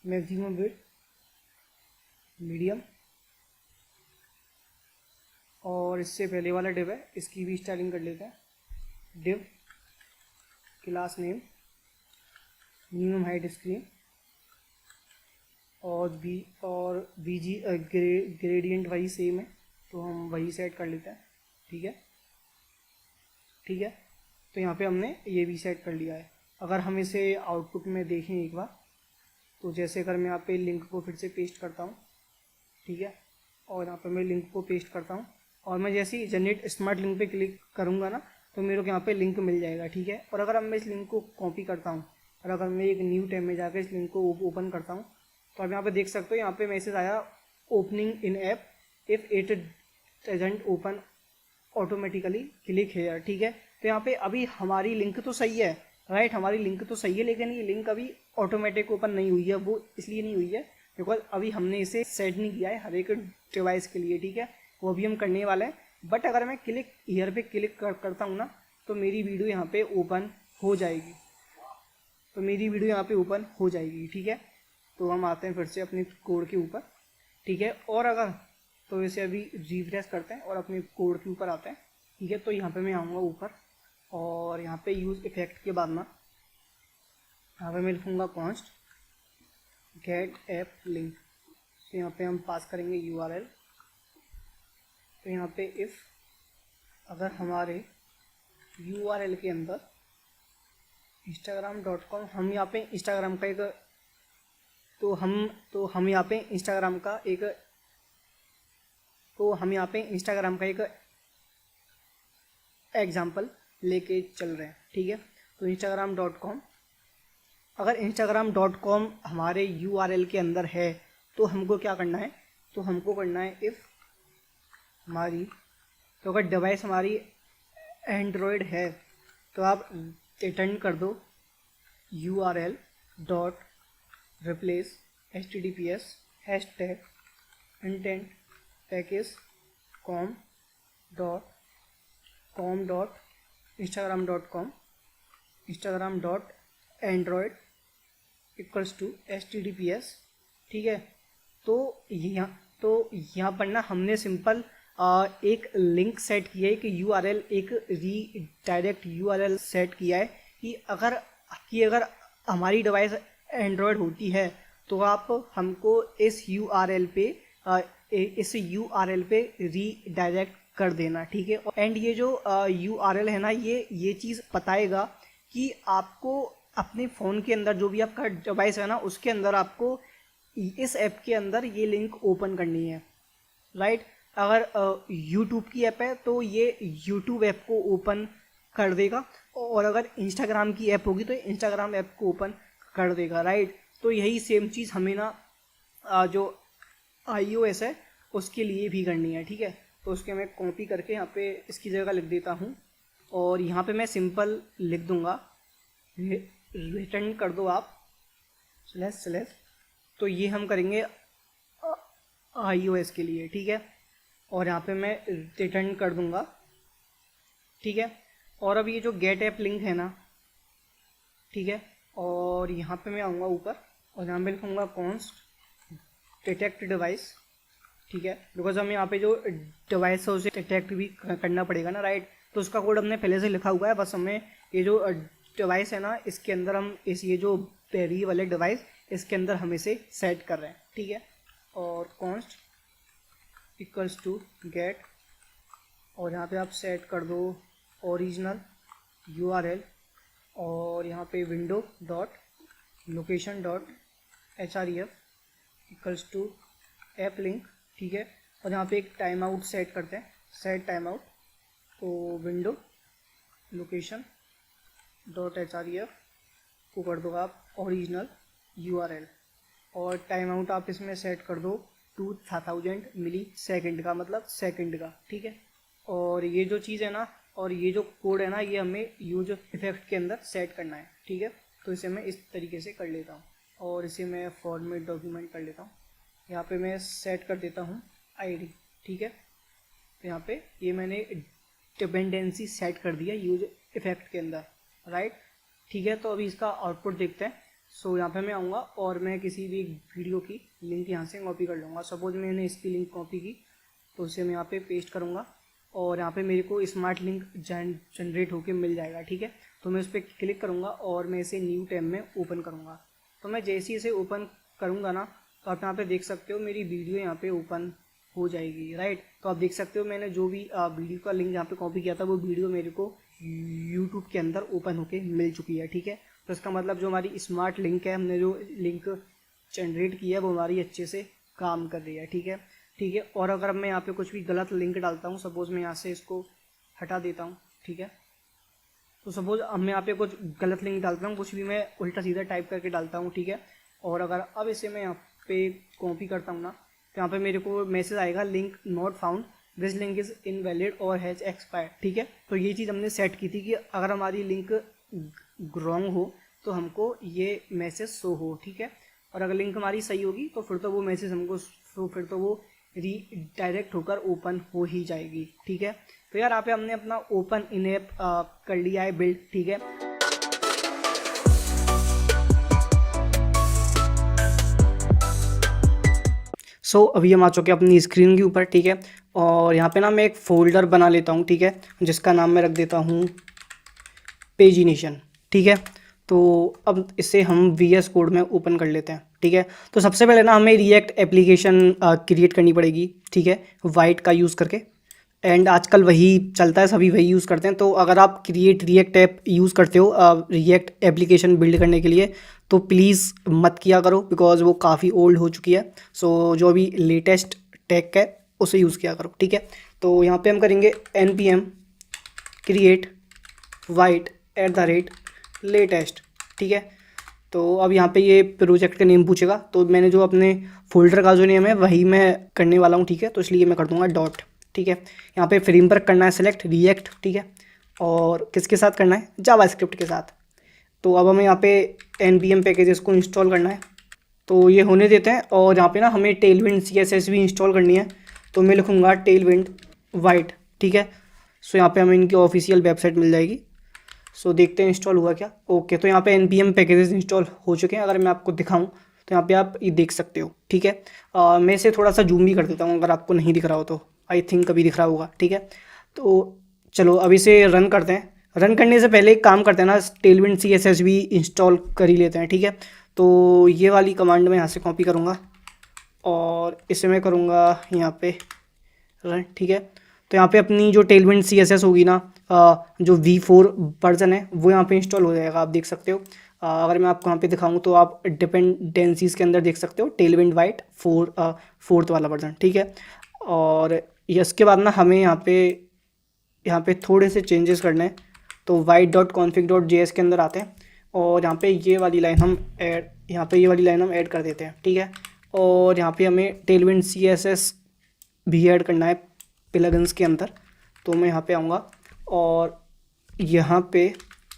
maximum width medium, और इससे पहले वाला डिव है इसकी भी स्टाइलिंग कर लेते हैं। Div class name minimum height screen, और BG ग्रेडियंट वही सेम है, तो हम वही सेट कर लेते हैं, ठीक है, ठीक है। तो यहाँ पे हमने ये भी सेट कर लिया है। अगर हम इसे आउटपुट में देखें एक बार, तो जैसे अगर मैं यहाँ पे लिंक को फिर से पेस्ट करता हूँ, ठीक है, और यहाँ पे मैं लिंक को पेस्ट करता हूँ, और मैं जैसे ही जनरेट स्मार्ट लिंक पे क्लिक करूँगा ना, तो मेरे को यहाँ पे लिंक मिल जाएगा, ठीक है। और अगर अब मैं इस लिंक को कॉपी करता हूँ, और अगर मैं एक न्यू टैब में जाकर इस लिंक को ओपन करता हूँ, तो आप यहाँ पे देख सकते हो, यहाँ पे मैसेज आया opening in app if it doesn't open automatically click here, ठीक है। तो यहाँ पे अभी हमारी लिंक तो सही है, राइट, हमारी लिंक तो सही है, लेकिन ये लिंक अभी ऑटोमेटिक ओपन नहीं हुई है। वो इसलिए नहीं हुई है बिकॉज अभी हमने इसे सेट नहीं किया है हर एक डिवाइस के लिए, ठीक है, वो भी हम करने वाले हैं। बट अगर मैं क्लिक ईयर पे क्लिक करता हूँ ना, तो मेरी वीडियो यहाँ पे ओपन हो जाएगी, तो मेरी वीडियो यहाँ पे ओपन हो जाएगी, ठीक है। तो हम आते हैं फिर से अपने कोड के ऊपर, ठीक है, और अगर तो इसे अभी रिफ्रेश करते हैं और अपने कोड के ऊपर आते हैं, ठीक है। तो यहाँ पे मैं आऊँगा ऊपर, और यहाँ पे यूज़ इफेक्ट के बाद ना यहाँ पे मैं लिखूँगा कॉन्स्ट गेट ऐप लिंक, तो यहाँ पे हम पास करेंगे यूआरएल। तो यहाँ पे इफ़ अगर हमारे यूआरएल के अंदर instagram.com, हम यहाँ पे इंस्टाग्राम का एक तो हम यहाँ पे इंस्टाग्राम का एक एग्जाम्पल लेके चल रहे हैं, ठीक है। तो instagram.com, अगर instagram.com हमारे यूआरएल के अंदर है तो हमको क्या करना है, तो हमको करना है इफ़ हमारी, तो अगर डिवाइस हमारी एंड्रॉयड है तो आप रिटर्न कर दो URL dot replace HTTPS hashtag intent package com dot Instagram dot android equals to HTTPS। ठीक है, तो यहाँ पर ना हमने सिंपल एक लिंक सेट किया है कि URL एक रीडायरेक्ट URL सेट किया है कि अगर हमारी डिवाइस एंड्रॉयड होती है तो आप हमको इस URL पे रीडायरेक्ट कर देना। ठीक है, एंड ये जो URL है ना, ये चीज़ बताएगा कि आपको अपने फ़ोन के अंदर जो भी आपका डिवाइस है ना, उसके अंदर आपको इस ऐप के अंदर ये लिंक ओपन करनी है, राइट। अगर यूट्यूब की ऐप है तो ये यूट्यूब ऐप को ओपन कर देगा, और अगर इंस्टाग्राम की ऐप होगी तो इंस्टाग्राम ऐप को ओपन कर देगा, राइट। तो यही सेम चीज़ हमें ना जो iOS है उसके लिए भी करनी है। ठीक है, तो उसके मैं कॉपी करके यहाँ पे इसकी जगह लिख देता हूँ, और यहाँ पे मैं सिंपल लिख दूँगा रिटर्न कर दो आप स्लैश। तो ये हम करेंगे iOS के लिए। ठीक है, और यहाँ पे मैं रिटर्न कर दूँगा। ठीक है, और अब ये जो गेट ऐप लिंक है ना, ठीक है, और यहाँ पे मैं आऊँगा ऊपर और यहाँ पे लिखूँगा कॉन्स्ट डिटेक्ट डिवाइस। ठीक है, बिकॉज हमें यहाँ पे जो डिवाइस है उसे डिटेक्ट भी करना पड़ेगा ना, राइट। तो उसका कोड हमने पहले से लिखा हुआ है, बस हमें ये जो डिवाइस है ना, इसके अंदर हम ये जो पेरी वाले डिवाइस इसके अंदर हम इसे सेट कर रहे हैं। ठीक है, और कॉन्स्ट इक्वल्स टू गेट, और यहाँ पे आप सेट कर दो ओरिजिनल URL, और यहाँ पे window dot location dot href equals to app link. ठीक है, और यहाँ पे एक टाइम आउट सेट करते हैं, सेट टाइम आउट, तो विंडो लोकेशन डॉट href को कर दो आप ओरिजिनल URL, और टाइम आउट आप इसमें सेट कर दो 2000 मिली सेकेंड का, मतलब सेकंड का। ठीक है, और ये जो चीज़ है ना, और ये जो कोड है ना, ये हमें यूज इफेक्ट के अंदर सेट करना है। ठीक है, तो इसे मैं इस तरीके से कर लेता हूँ, और इसे मैं फॉर्मेट डॉक्यूमेंट कर लेता हूँ। यहाँ पे मैं सेट कर देता हूँ ID। ठीक है, तो यहाँ पे ये मैंने डिपेंडेंसी सेट कर दिया यूज इफेक्ट के अंदर, राइट। ठीक है, तो अभी इसका आउटपुट देखते हैं। सो यहाँ पे मैं आऊँगा और मैं किसी भी वीडियो की लिंक यहाँ से कॉपी कर लूँगा। सपोज मैंने इसकी लिंक कॉपी की, तो उसे मैं यहाँ पे पेस्ट करूँगा, और यहाँ पे मेरे को स्मार्ट लिंक जनरेट होके मिल जाएगा। ठीक है, तो मैं उस पर क्लिक करूँगा और मैं इसे न्यू टैब में ओपन करूँगा। तो मैं जैसे ही इसे ओपन करूँगा ना, तो आप यहाँ पे देख सकते हो मेरी वीडियो यहाँ पे ओपन हो जाएगी, राइट। तो आप देख सकते हो मैंने जो भी वीडियो का लिंक यहाँ पे कॉपी किया था, वो वीडियो मेरे को यूट्यूब के अंदर ओपन होके मिल चुकी है। ठीक है, तो इसका मतलब जो हमारी स्मार्ट लिंक है, हमने जो लिंक जनरेट किया है वो हमारी अच्छे से काम कर रही है। ठीक है, ठीक है, और अगर मैं यहाँ पे कुछ भी गलत लिंक डालता हूँ, सपोज़ मैं यहाँ से इसको हटा देता हूँ। ठीक है, तो सपोज़ अब मैं यहाँ पे कुछ गलत लिंक डालता हूँ, कुछ भी मैं उल्टा सीधा टाइप करके डालता हूँ। ठीक है, और अगर अब इसे मैं यहाँ पे कॉपी करता हूँ ना, तो यहाँ पे मेरे को मैसेज आएगा link not found, this link is invalid और हैज़ एक्सपायर्ड। ठीक है, तो ये चीज़ हमने सेट की थी कि अगर हमारी लिंक रॉन्ग हो तो हमको ये मैसेज शो हो। ठीक है, और अगर लिंक हमारी सही होगी तो फिर तो वो मैसेज हमको फिर तो वो रीडायरेक्ट होकर ओपन हो ही जाएगी। ठीक है, तो यार यहाँ पे हमने अपना ओपन इन ऐप कर लिया है बिल्ड। ठीक है, सो अभी हम आ चुके हैं अपनी स्क्रीन के ऊपर। ठीक है, और यहाँ पे ना मैं एक फ़ोल्डर बना लेता हूँ। ठीक है, जिसका नाम मैं रख देता हूँ पेजिनेशन। ठीक है, तो अब इसे हम VS कोड में ओपन कर लेते हैं। ठीक है, तो सबसे पहले ना हमें रिएक्ट एप्लीकेशन क्रिएट करनी पड़ेगी। ठीक है, वाइट का यूज़ करके, एंड आजकल वही चलता है, सभी वही यूज़ करते हैं। तो अगर आप रिएक्ट ऐप यूज़ करते हो रिएक्ट एप्लीकेशन बिल्ड करने के लिए, तो प्लीज़ मत किया करो, बिकॉज वो काफ़ी ओल्ड हो चुकी है। सो जो अभी लेटेस्ट टेक है उसे यूज़ किया करो। ठीक है, तो यहाँ पे हम करेंगे npm क्रिएट वाइट @latest। ठीक है, तो अब यहाँ पे ये प्रोजेक्ट का नेम पूछेगा, तो मैंने जो अपने फोल्डर का जो नेम है वही मैं करने वाला हूँ। ठीक है, तो इसलिए मैं कर दूँगा डॉट। ठीक है, यहाँ पे फ्रेमवर्क करना है सेलेक्ट रिएक्ट। ठीक है, और किसके साथ करना है, जावास्क्रिप्ट के साथ। तो अब हमें यहाँ पे npm पैकेजेस को इंस्टॉल करना है, तो ये होने देते हैं। और यहाँ पे ना हमें टेलविंड CSS भी इंस्टॉल करनी है, तो मैं लिखूँगा टेलविंड वाइट, ठीक है। सो यहाँ पे हमें इनकी ऑफिशियल वेबसाइट मिल जाएगी। सो देखते हैं इंस्टॉल हुआ क्या। ओके, तो यहाँ पे npm पैकेजेस इंस्टॉल हो चुके हैं। अगर मैं आपको दिखाऊँ तो यहाँ पे आप ये देख सकते हो, ठीक है। मैं इसे थोड़ा सा जूम भी कर देता हूँ, अगर आपको नहीं दिख रहा हो तो। आई थिंक कभी दिख रहा होगा, ठीक है। तो चलो अब इसे रन करते हैं। रन करने से पहले एक काम करते हैं ना, टेलविंड CSS भी इंस्टॉल कर ही लेते हैं, ठीक है। तो ये वाली कमांड मैं यहाँ से कॉपी करूँगा और इसे मैं करूँगा यहाँ पे रन, ठीक है। तो यहाँ पे अपनी जो टेलविंड CSS होगी ना, जो V4 वर्जन है वो यहाँ पे इंस्टॉल हो जाएगा, आप देख सकते हो। अगर मैं आपको यहाँ पे दिखाऊँ तो आप डिपेंडेंसीज के अंदर देख सकते हो टेलविंड वाइट 4th वाला वर्जन, ठीक है। और इसके बाद ना हमें यहाँ पे थोड़े से चेंजेस करने हैं। तो white.config.js के अंदर आते हैं और यहाँ पे ये वाली लाइन हम ऐड कर देते हैं, ठीक है। और यहाँ पे हमें टेलविंड CSS भी ऐड करना है प्लगइन्स के अंदर। तो मैं यहाँ पे आऊँगा और यहाँ पे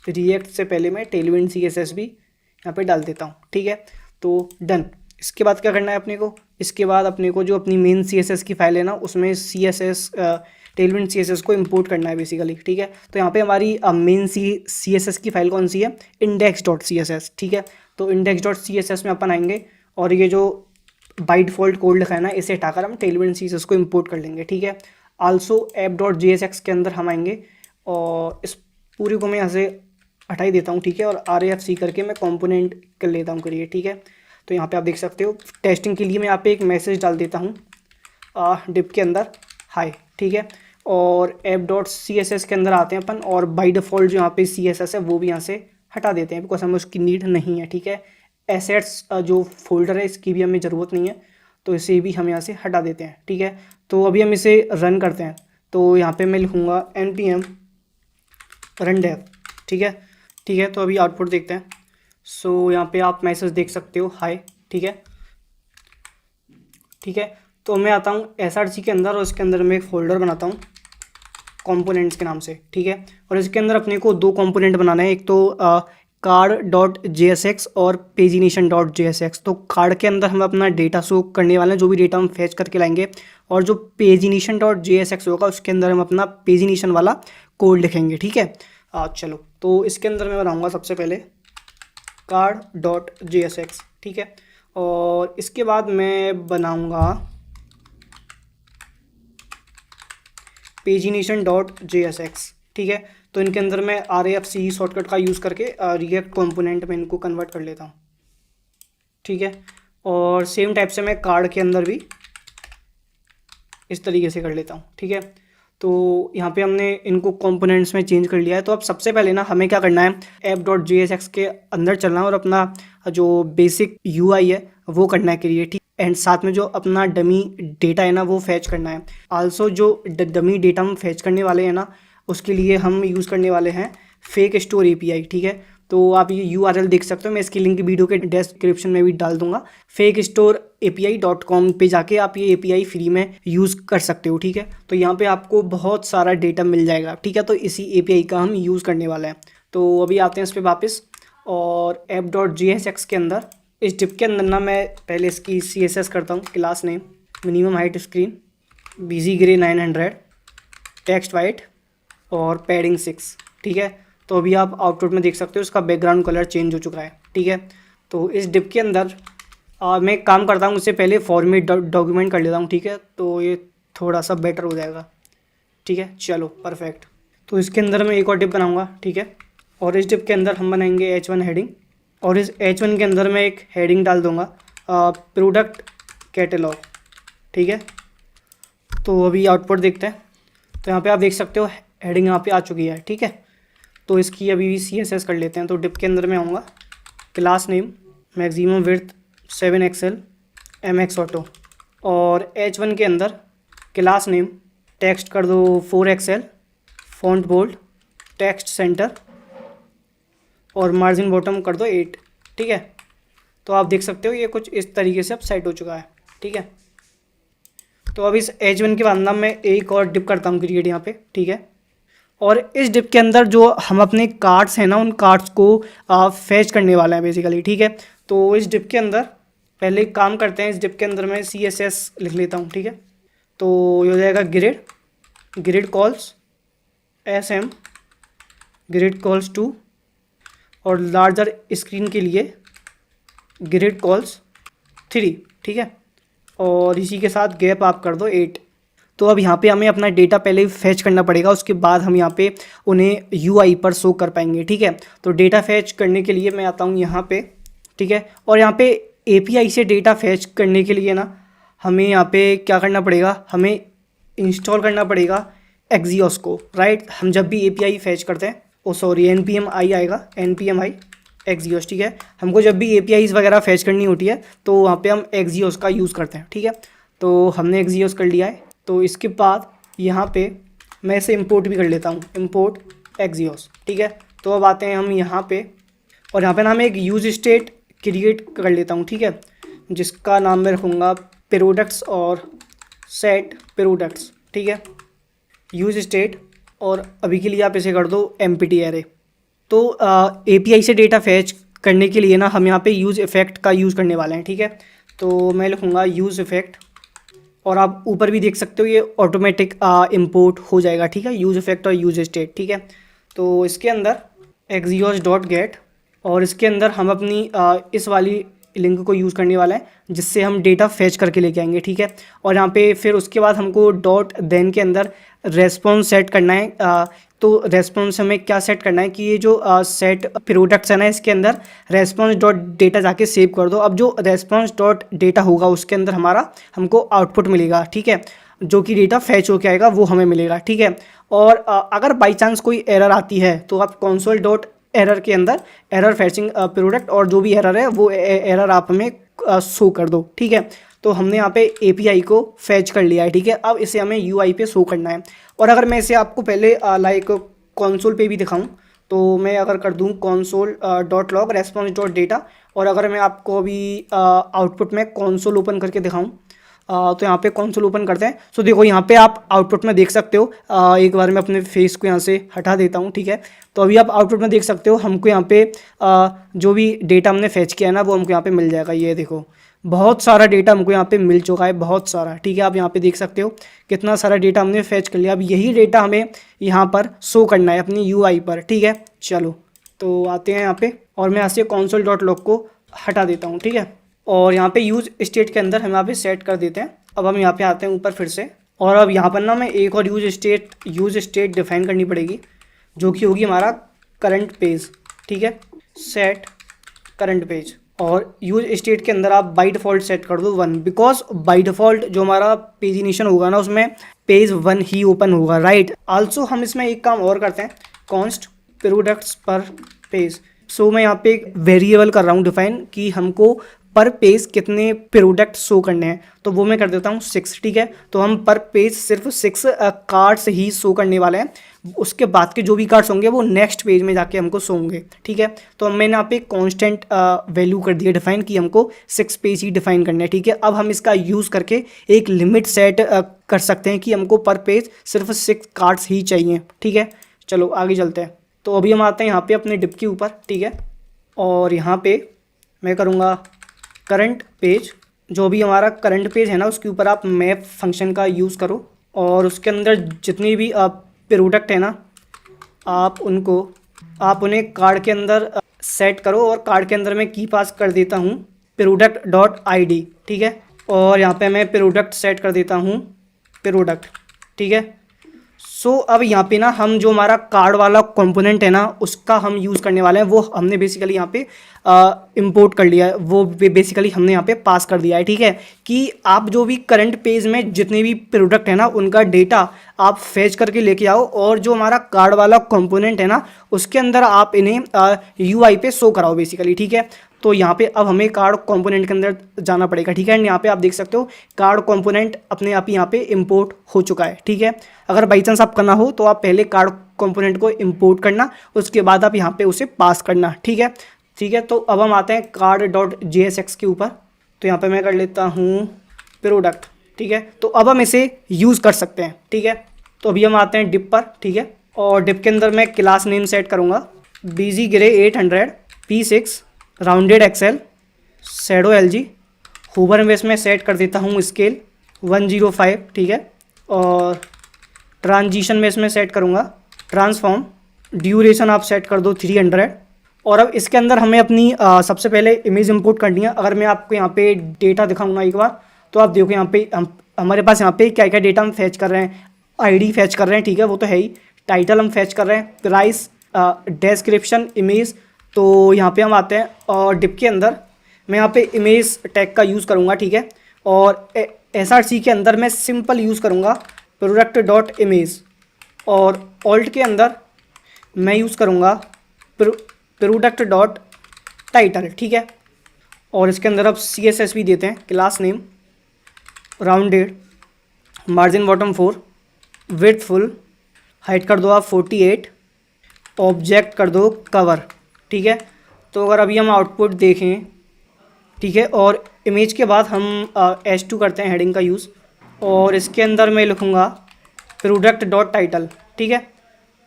रिएक्ट से पहले मैं टेलविंड CSS भी यहाँ पे डाल देता हूँ, ठीक है। तो डन। इसके बाद क्या करना है अपने को, इसके बाद अपने को जो अपनी मेन CSS की फाइल है ना, उसमें टेलविंड CSS को इंपोर्ट करना है बेसिकली, ठीक है। तो यहाँ पे हमारी मेन CSS की फाइल कौन सी है, index.css, ठीक है। तो index.css में अपन आएंगे और ये जो बाई डिफ़ॉल्ट कोड लिखा है ना, इसे हटाकर हम टेलविंड CSS को इंपोर्ट कर लेंगे, ठीक है। आल्सो app.jsx के अंदर हम आएंगे और इस पूरी को मैं यहाँ से हटा ही देता हूँ, ठीक है। और RAFC करके मैं कंपोनेंट कर लेता हूँ करिए, ठीक है। तो यहाँ पे आप देख सकते हो टेस्टिंग के लिए मैं यहाँ पे एक मैसेज डाल देता हूँ डिप के अंदर हाय, ठीक है। और app.css के अंदर आते हैं अपन और बाई डिफ़ॉल्ट जो यहाँ पे CSS है वो भी यहाँ से हटा देते हैं, बिकॉज हमें उसकी नीड नहीं है, ठीक है। एसेट्स जो फोल्डर है इसकी भी हमें ज़रूरत नहीं है, तो इसे भी हम यहाँ से हटा देते हैं, ठीक है। तो अभी हम इसे रन करते हैं। तो यहाँ पे मैं लिखूँगा npm run dev, ठीक है, ठीक है। तो अभी आउटपुट देखते हैं। सो यहाँ पे आप मैसेज देख सकते हो हाय, ठीक है, ठीक है। तो मैं आता हूँ SRC के अंदर और इसके अंदर मैं एक फ़ोल्डर बनाता हूँ कंपोनेंट्स के नाम से, ठीक है। और इसके अंदर अपने को 2 कंपोनेंट बनाना है, एक तो card.jsx और pagination.jsx। तो कार्ड के अंदर हम अपना डेटा शो करने वाले हैं, जो भी डेटा हम फैच करके लाएंगे, और जो pagination.jsx होगा उसके अंदर हम अपना pagination वाला कोड लिखेंगे, ठीक है। चलो तो इसके अंदर मैं बनाऊँगा सबसे पहले card.jsx, ठीक है। और इसके बाद मैं बनाऊँगा pagination.jsx, ठीक है। तो इनके अंदर मैं RAFC शॉर्टकट का यूज़ करके रिएक्ट कंपोनेंट में इनको कन्वर्ट कर लेता हूँ, ठीक है। और सेम टाइप से मैं कार्ड के अंदर भी इस तरीके से कर लेता हूँ, ठीक है। तो यहाँ पे हमने इनको कंपोनेंट्स में चेंज कर लिया है। तो अब सबसे पहले ना हमें क्या करना है, app.jsx के अंदर चलना है और अपना जो बेसिक UI है वो करना है क्रिएट, एंड साथ में जो अपना डमी डेटा है ना वो फैच करना है। आल्सो जो डमी डेटा हम फैच करने वाले हैं ना, उसके लिए हम यूज़ करने वाले हैं फेक स्टोर API, ठीक है। तो आप ये URL देख सकते हो, मैं इसकी लिंक वीडियो के डिस्क्रिप्शन में भी डाल दूंगा। fakestoreapi.com पे जाके आप ये API फ्री में यूज़ कर सकते हो, ठीक है। तो यहाँ पे आपको बहुत सारा डेटा मिल जाएगा, ठीक है। तो इसी API का हम यूज़ करने वाले हैं। तो अभी आते हैं इस पर वापस और app.jsx के अंदर इस डिप के अंदर ना मैं पहले इसकी CSS करता हूँ, class name minimum height screen BG grey 900 text white और पैडिंग 6, ठीक है। तो अभी आप आउटपुट में देख सकते हो इसका बैकग्राउंड कलर चेंज हो चुका है, ठीक है। तो इस डिप के अंदर मैं एक काम करता हूँ, उससे पहले फॉर्मेट डॉक्यूमेंट कर लेता हूँ, ठीक है। तो ये थोड़ा सा बेटर हो जाएगा, ठीक है। चलो परफेक्ट। तो इसके अंदर मैं एक और डिप बनाऊँगा, ठीक है। और इस डिप के अंदर हम बनाएंगे H1 हेडिंग, और इस H1 के अंदर मैं एक हेडिंग डाल दूँगा प्रोडक्ट कैटलॉग, ठीक है। तो अभी आउटपुट देखते हैं। तो यहाँ पे आप देख सकते हो हेडिंग यहाँ पे आ चुकी है, ठीक है। तो इसकी अभी भी CSS कर लेते हैं। तो डिप के अंदर मैं आऊँगा class name maximum width 7XL MX auto, और H1 के अंदर क्लास नेम टेक्स्ट कर दो 4XL font bold text center, और मार्जिन बॉटम कर दो 8, ठीक है। तो आप देख सकते हो ये कुछ इस तरीके से अब सेट हो चुका है, ठीक है। तो अब इस H1 के बाद ना मैं एक और डिप करता हूँ क्रिएट यहाँ पे, ठीक है। और इस डिप के अंदर जो हम अपने कार्ड्स हैं ना, उन कार्ड्स को फैच करने वाला है बेसिकली, ठीक है। तो इस डिप के अंदर पहले एक काम करते हैं, इस डिप के अंदर मैं CSS लिख लेता हूँ, ठीक है। तो ये हो जाएगा grid calls SM grid calls 2 और लार्जर स्क्रीन के लिए ग्रिड कॉल्स 3, ठीक है। और इसी के साथ गैप आप कर दो 8। तो अब यहाँ पे हमें अपना डेटा पहले फैच करना पड़ेगा, उसके बाद हम यहाँ पे उन्हें UI पर शो कर पाएंगे, ठीक है। तो डेटा फैच करने के लिए मैं आता हूँ यहाँ पे, ठीक है। और यहाँ पे API से डेटा फैच करने के लिए ना हमें यहाँ पे क्या करना पड़ेगा, हमें इंस्टॉल करना पड़ेगा Axios को, राइट। हम जब भी API फैच करते हैं, NPM आई आएगा, NPM आई Axios, ठीक है। हमको जब भी APIs वगैरह फैच करनी होती है तो वहाँ पे हम Axios का यूज़ करते हैं, ठीक है। तो हमने Axios कर लिया है। तो इसके बाद यहाँ पे मैं इसे इंपोर्ट भी कर लेता हूँ, इंपोर्ट Axios, ठीक है। तो अब आते हैं हम यहाँ पे, और यहाँ पे ना मैं एक यूज स्टेट क्रिएट कर लेता हूँ, ठीक है, जिसका नाम मैं रखूँगा प्रोडक्ट्स और सेट प्रोडक्ट्स, ठीक है, यूज स्टेट। और अभी के लिए आप इसे कर दो empty array। तो API से डेटा फैच करने के लिए ना हम यहाँ पे यूज़ इफ़ेक्ट का यूज़ करने वाले हैं, ठीक है। तो मैं लिखूँगा यूज़ इफ़ेक्ट, और आप ऊपर भी देख सकते हो ये ऑटोमेटिक इंपोर्ट हो जाएगा, ठीक है, यूज़ इफ़ेक्ट और यूज स्टेट, ठीक है। तो इसके अंदर Axios.get, और इसके अंदर हम अपनी इस वाली लिंक को यूज़ करने वाला है जिससे हम डेटा फैच करके लेके आएंगे, ठीक है। और यहाँ पे फिर उसके बाद हमको .then के अंदर रेस्पॉन्स सेट करना है। तो रेस्पॉन्स हमें क्या सेट करना है कि ये जो सेट प्रोडक्ट्स है ना, इसके अंदर रेस्पॉन्स डॉट डेटा जाके सेव कर दो। अब जो रेस्पॉन्स डॉट डेटा होगा उसके अंदर हमको आउटपुट मिलेगा, ठीक है, जो कि डेटा फैच होके आएगा वो हमें मिलेगा, ठीक है। और अगर बाई चांस कोई एरर आती है तो आप कंसोल डॉट एरर के अंदर एरर फैचिंग प्रोडक्ट, और जो भी एरर है वो एरर आप हमें शो कर दो, ठीक है। तो हमने यहाँ पे API को फैच कर लिया है, ठीक है। अब इसे हमें UI पे शो करना है। और अगर मैं इसे आपको पहले लाइक कंसोल पे भी दिखाऊं, तो मैं अगर कर दूं console dot log response dot data, और अगर मैं आपको अभी आउटपुट में कंसोल ओपन करके दिखाऊं, तो यहाँ पे कंसोल ओपन करते हैं। सो देखो यहाँ पे आप आउटपुट में देख सकते हो, एक बार मैं अपने फेस को यहाँ से हटा देता हूँ, ठीक है। तो अभी आप आउटपुट में देख सकते हो हमको यहाँ पे जो भी डेटा हमने फैच किया है ना वो हमको यहाँ पे मिल जाएगा। ये देखो बहुत सारा डेटा हमको यहाँ पे मिल चुका है, बहुत सारा, ठीक है। आप यहाँ पे देख सकते हो कितना सारा डेटा हमने फैच कर लिया। अब यही डेटा हमें यहाँ पर शो करना है अपनी UI पर, ठीक है। चलो तो आते हैं यहाँ पे, और मैं यहाँ से कंसोल डॉट लॉग को हटा देता हूँ, ठीक है। और यहाँ पे यूज स्टेट के अंदर हम यहाँ पे सेट कर देते हैं। अब हम यहाँ पे आते हैं ऊपर फिर से, और अब यहाँ पर ना मैं एक और यूज स्टेट डिफाइन करनी पड़ेगी, जो कि होगी हमारा करंट पेज, ठीक है, सेट करंट पेज। और यूज स्टेट के अंदर आप बाई डिफ़ॉल्ट सेट कर दो 1, बिकॉज बाई डिफ़ॉल्ट जो हमारा पेजिनेशन होगा ना उसमें पेज 1 ही ओपन होगा, राइट। आल्सो हम इसमें एक काम और करते हैं, कॉन्स्ट प्रोडक्ट्स पर पेज। सो मैं यहाँ पे एक वेरिएबल कर रहा हूँ डिफाइन कि हमको पर पेज कितने प्रोडक्ट शो करने हैं, तो वो मैं कर देता हूँ 6, ठीक है। तो हम पर पेज सिर्फ 6 कार्ड्स ही शो करने वाले हैं, उसके बाद के जो भी कार्ड्स होंगे वो नेक्स्ट पेज में जाके हमको शो होंगे, ठीक है। तो मैंने यहाँ पे कांस्टेंट वैल्यू कर दिया डिफाइन कि हमको 6 पेज ही डिफाइन करने हैं, ठीक है। अब हम इसका यूज़ करके एक लिमिट सेट कर सकते हैं कि हमको पर पेज सिर्फ 6 कार्ड्स ही चाहिए, ठीक है। चलो आगे चलते हैं। तो अभी हम आते हैं यहाँ पे अपने डिप के ऊपर, ठीक है। और यहाँ पे मैं करूँगा करंट पेज, जो भी हमारा करंट पेज है ना उसके ऊपर आप मैप फंक्शन का यूज़ करो, और उसके अंदर जितनी भी प्रोडक्ट है ना आप उन्हें कार्ड के अंदर सेट करो, और कार्ड के अंदर मैं की पास कर देता हूँ प्रोडक्ट डॉट ID, ठीक है। और यहाँ पे मैं प्रोडक्ट सेट कर देता हूँ प्रोडक्ट, ठीक है। सो अब यहाँ पे ना हम जो हमारा कार्ड वाला कंपोनेंट है ना उसका हम यूज़ करने वाले हैं, वो हमने बेसिकली यहाँ पे इंपोर्ट कर लिया है, वो बेसिकली हमने यहाँ पे पास कर दिया है, ठीक है। कि आप जो भी करंट पेज में जितने भी प्रोडक्ट है ना उनका डेटा आप फैच करके लेके आओ, और जो हमारा कार्ड वाला कंपोनेंट है ना उसके अंदर आप इन्हें UI पे शो कराओ बेसिकली, ठीक है। तो यहाँ पे अब हमें कार्ड कंपोनेंट के अंदर जाना पड़ेगा, ठीक है। एंड यहाँ पे आप देख सकते हो कार्ड कंपोनेंट अपने आप ही यहाँ पे इंपोर्ट हो चुका है, ठीक है। अगर बाई चांस आप करना हो तो आप पहले कार्ड कंपोनेंट को इंपोर्ट करना, उसके बाद आप यहाँ पे उसे पास करना, ठीक है, ठीक है। तो अब हम आते हैं कार्ड डॉट JSX के ऊपर। तो यहाँ पे मैं कर लेता हूँ प्रोडक्ट, ठीक है। तो अब हम इसे यूज़ कर सकते हैं, ठीक है। तो अभी हम आते हैं डिप पर, ठीक है। और डिप के अंदर मैं क्लास नेम सेट करूँगा BG gray 800 P6 rounded XL shadow LG। Hover में इसमें सेट कर देता हूँ स्केल 105, ठीक है। और ट्रांजिशन में इसमें सेट करूँगा ट्रांसफॉर्म। ड्यूरेशन आप सेट कर दो 300। और अब इसके अंदर हमें अपनी सबसे पहले इमेज इंपोर्ट करनी है। अगर मैं आपको यहाँ पे डेटा दिखाऊंगा एक बार, तो आप देखो यहाँ पे हमारे पास यहाँ पे क्या क्या डेटा हम फैच कर रहे हैं। ID फैच कर रहे हैं, ठीक है, वो तो है ही। टाइटल हम फैच कर रहे हैं, प्राइस, डिस्क्रिप्शन, इमेज। तो यहाँ पे हम आते हैं और डिप के अंदर मैं यहाँ पे इमेज टैग का यूज़ करूँगा, ठीक है। और SRC के अंदर मैं सिंपल यूज़ करूँगा प्रोडक्ट डॉट इमेज। और ऑल्ट के अंदर मैं यूज़ करूँगा प्रोडक्ट डॉट टाइटल, ठीक है। और इसके अंदर अब CSS भी देते हैं, class name rounded, margin bottom 4, width full, height कर दो आप 48, ऑब्जेक्ट कर दो कवर, ठीक है। तो अगर अभी हम आउटपुट देखें, ठीक है, और इमेज के बाद हम H2 करते हैं हेडिंग का यूज़। और इसके अंदर मैं लिखूँगा प्रोडक्ट डॉट टाइटल, ठीक है।